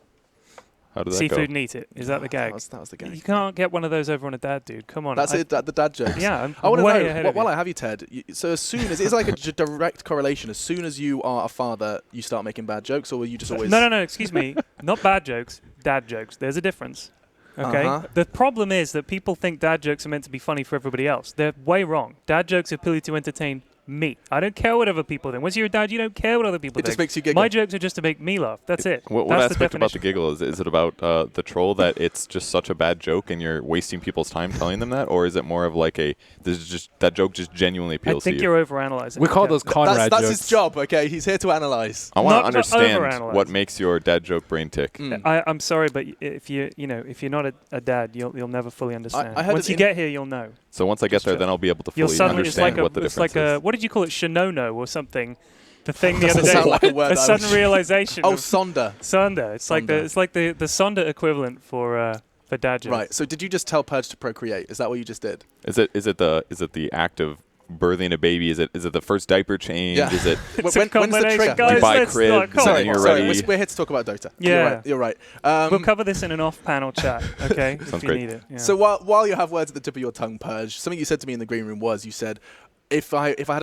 How did that Seafood go? and eat it. Is that the gag? That was the gag. You can't get one of those over on a dad, dude. Come on. That's it. The dad jokes. Yeah, I'm I want way to ahead know. of While you. I have you, Ted. So as soon as it's like a direct correlation. As soon as you are a father, you start making bad jokes, or were you just always? No. Excuse me. Not bad jokes. Dad jokes. There's a difference. Okay. The problem is that people think dad jokes are meant to be funny for everybody else. They're way wrong. Dad jokes are purely to entertain me. I don't care what other people think. Once you're a dad, you don't care what other people think. It just makes you giggle. My jokes are just to make me laugh. That's it. What That's aspect about the giggle is it about the troll that it's just such a bad joke and you're wasting people's time telling them that, or is it more of like that joke just genuinely appeals to you? I think you're overanalyzing. We call those Conrad that's jokes. his job. Okay, he's here to analyze. I want to Not understand overanalyze. what makes your dad joke brain tick. I'm sorry, but if you're not a dad, you'll never fully understand. I heard Once it you get here, you'll know. So once I get there, then I'll be able to You'll fully suddenly it's understand like what the it's difference like is. a what did you call it, Shinono or something? The thing the other Doesn't day, sound like a word a I sudden would- realization. Oh, of Sonder. Sonder. It's like the Sonder equivalent for dad jokes. Right. So did you just tell Purge to procreate? Is that what you just did? Is it the act of birthing a baby? Is it the first diaper change? Yeah. Is it It's a when's the combination. trigger? Guys, You buy let's cribs not- and come then on. you're Sorry, ready? we're here to talk about Dota. Yeah. You're right. We'll cover this in an off-panel chat, okay? Sounds if you great. need it. Yeah. So while you have words at the tip of your tongue, Purge, something you said to me in the green room was you said, if I had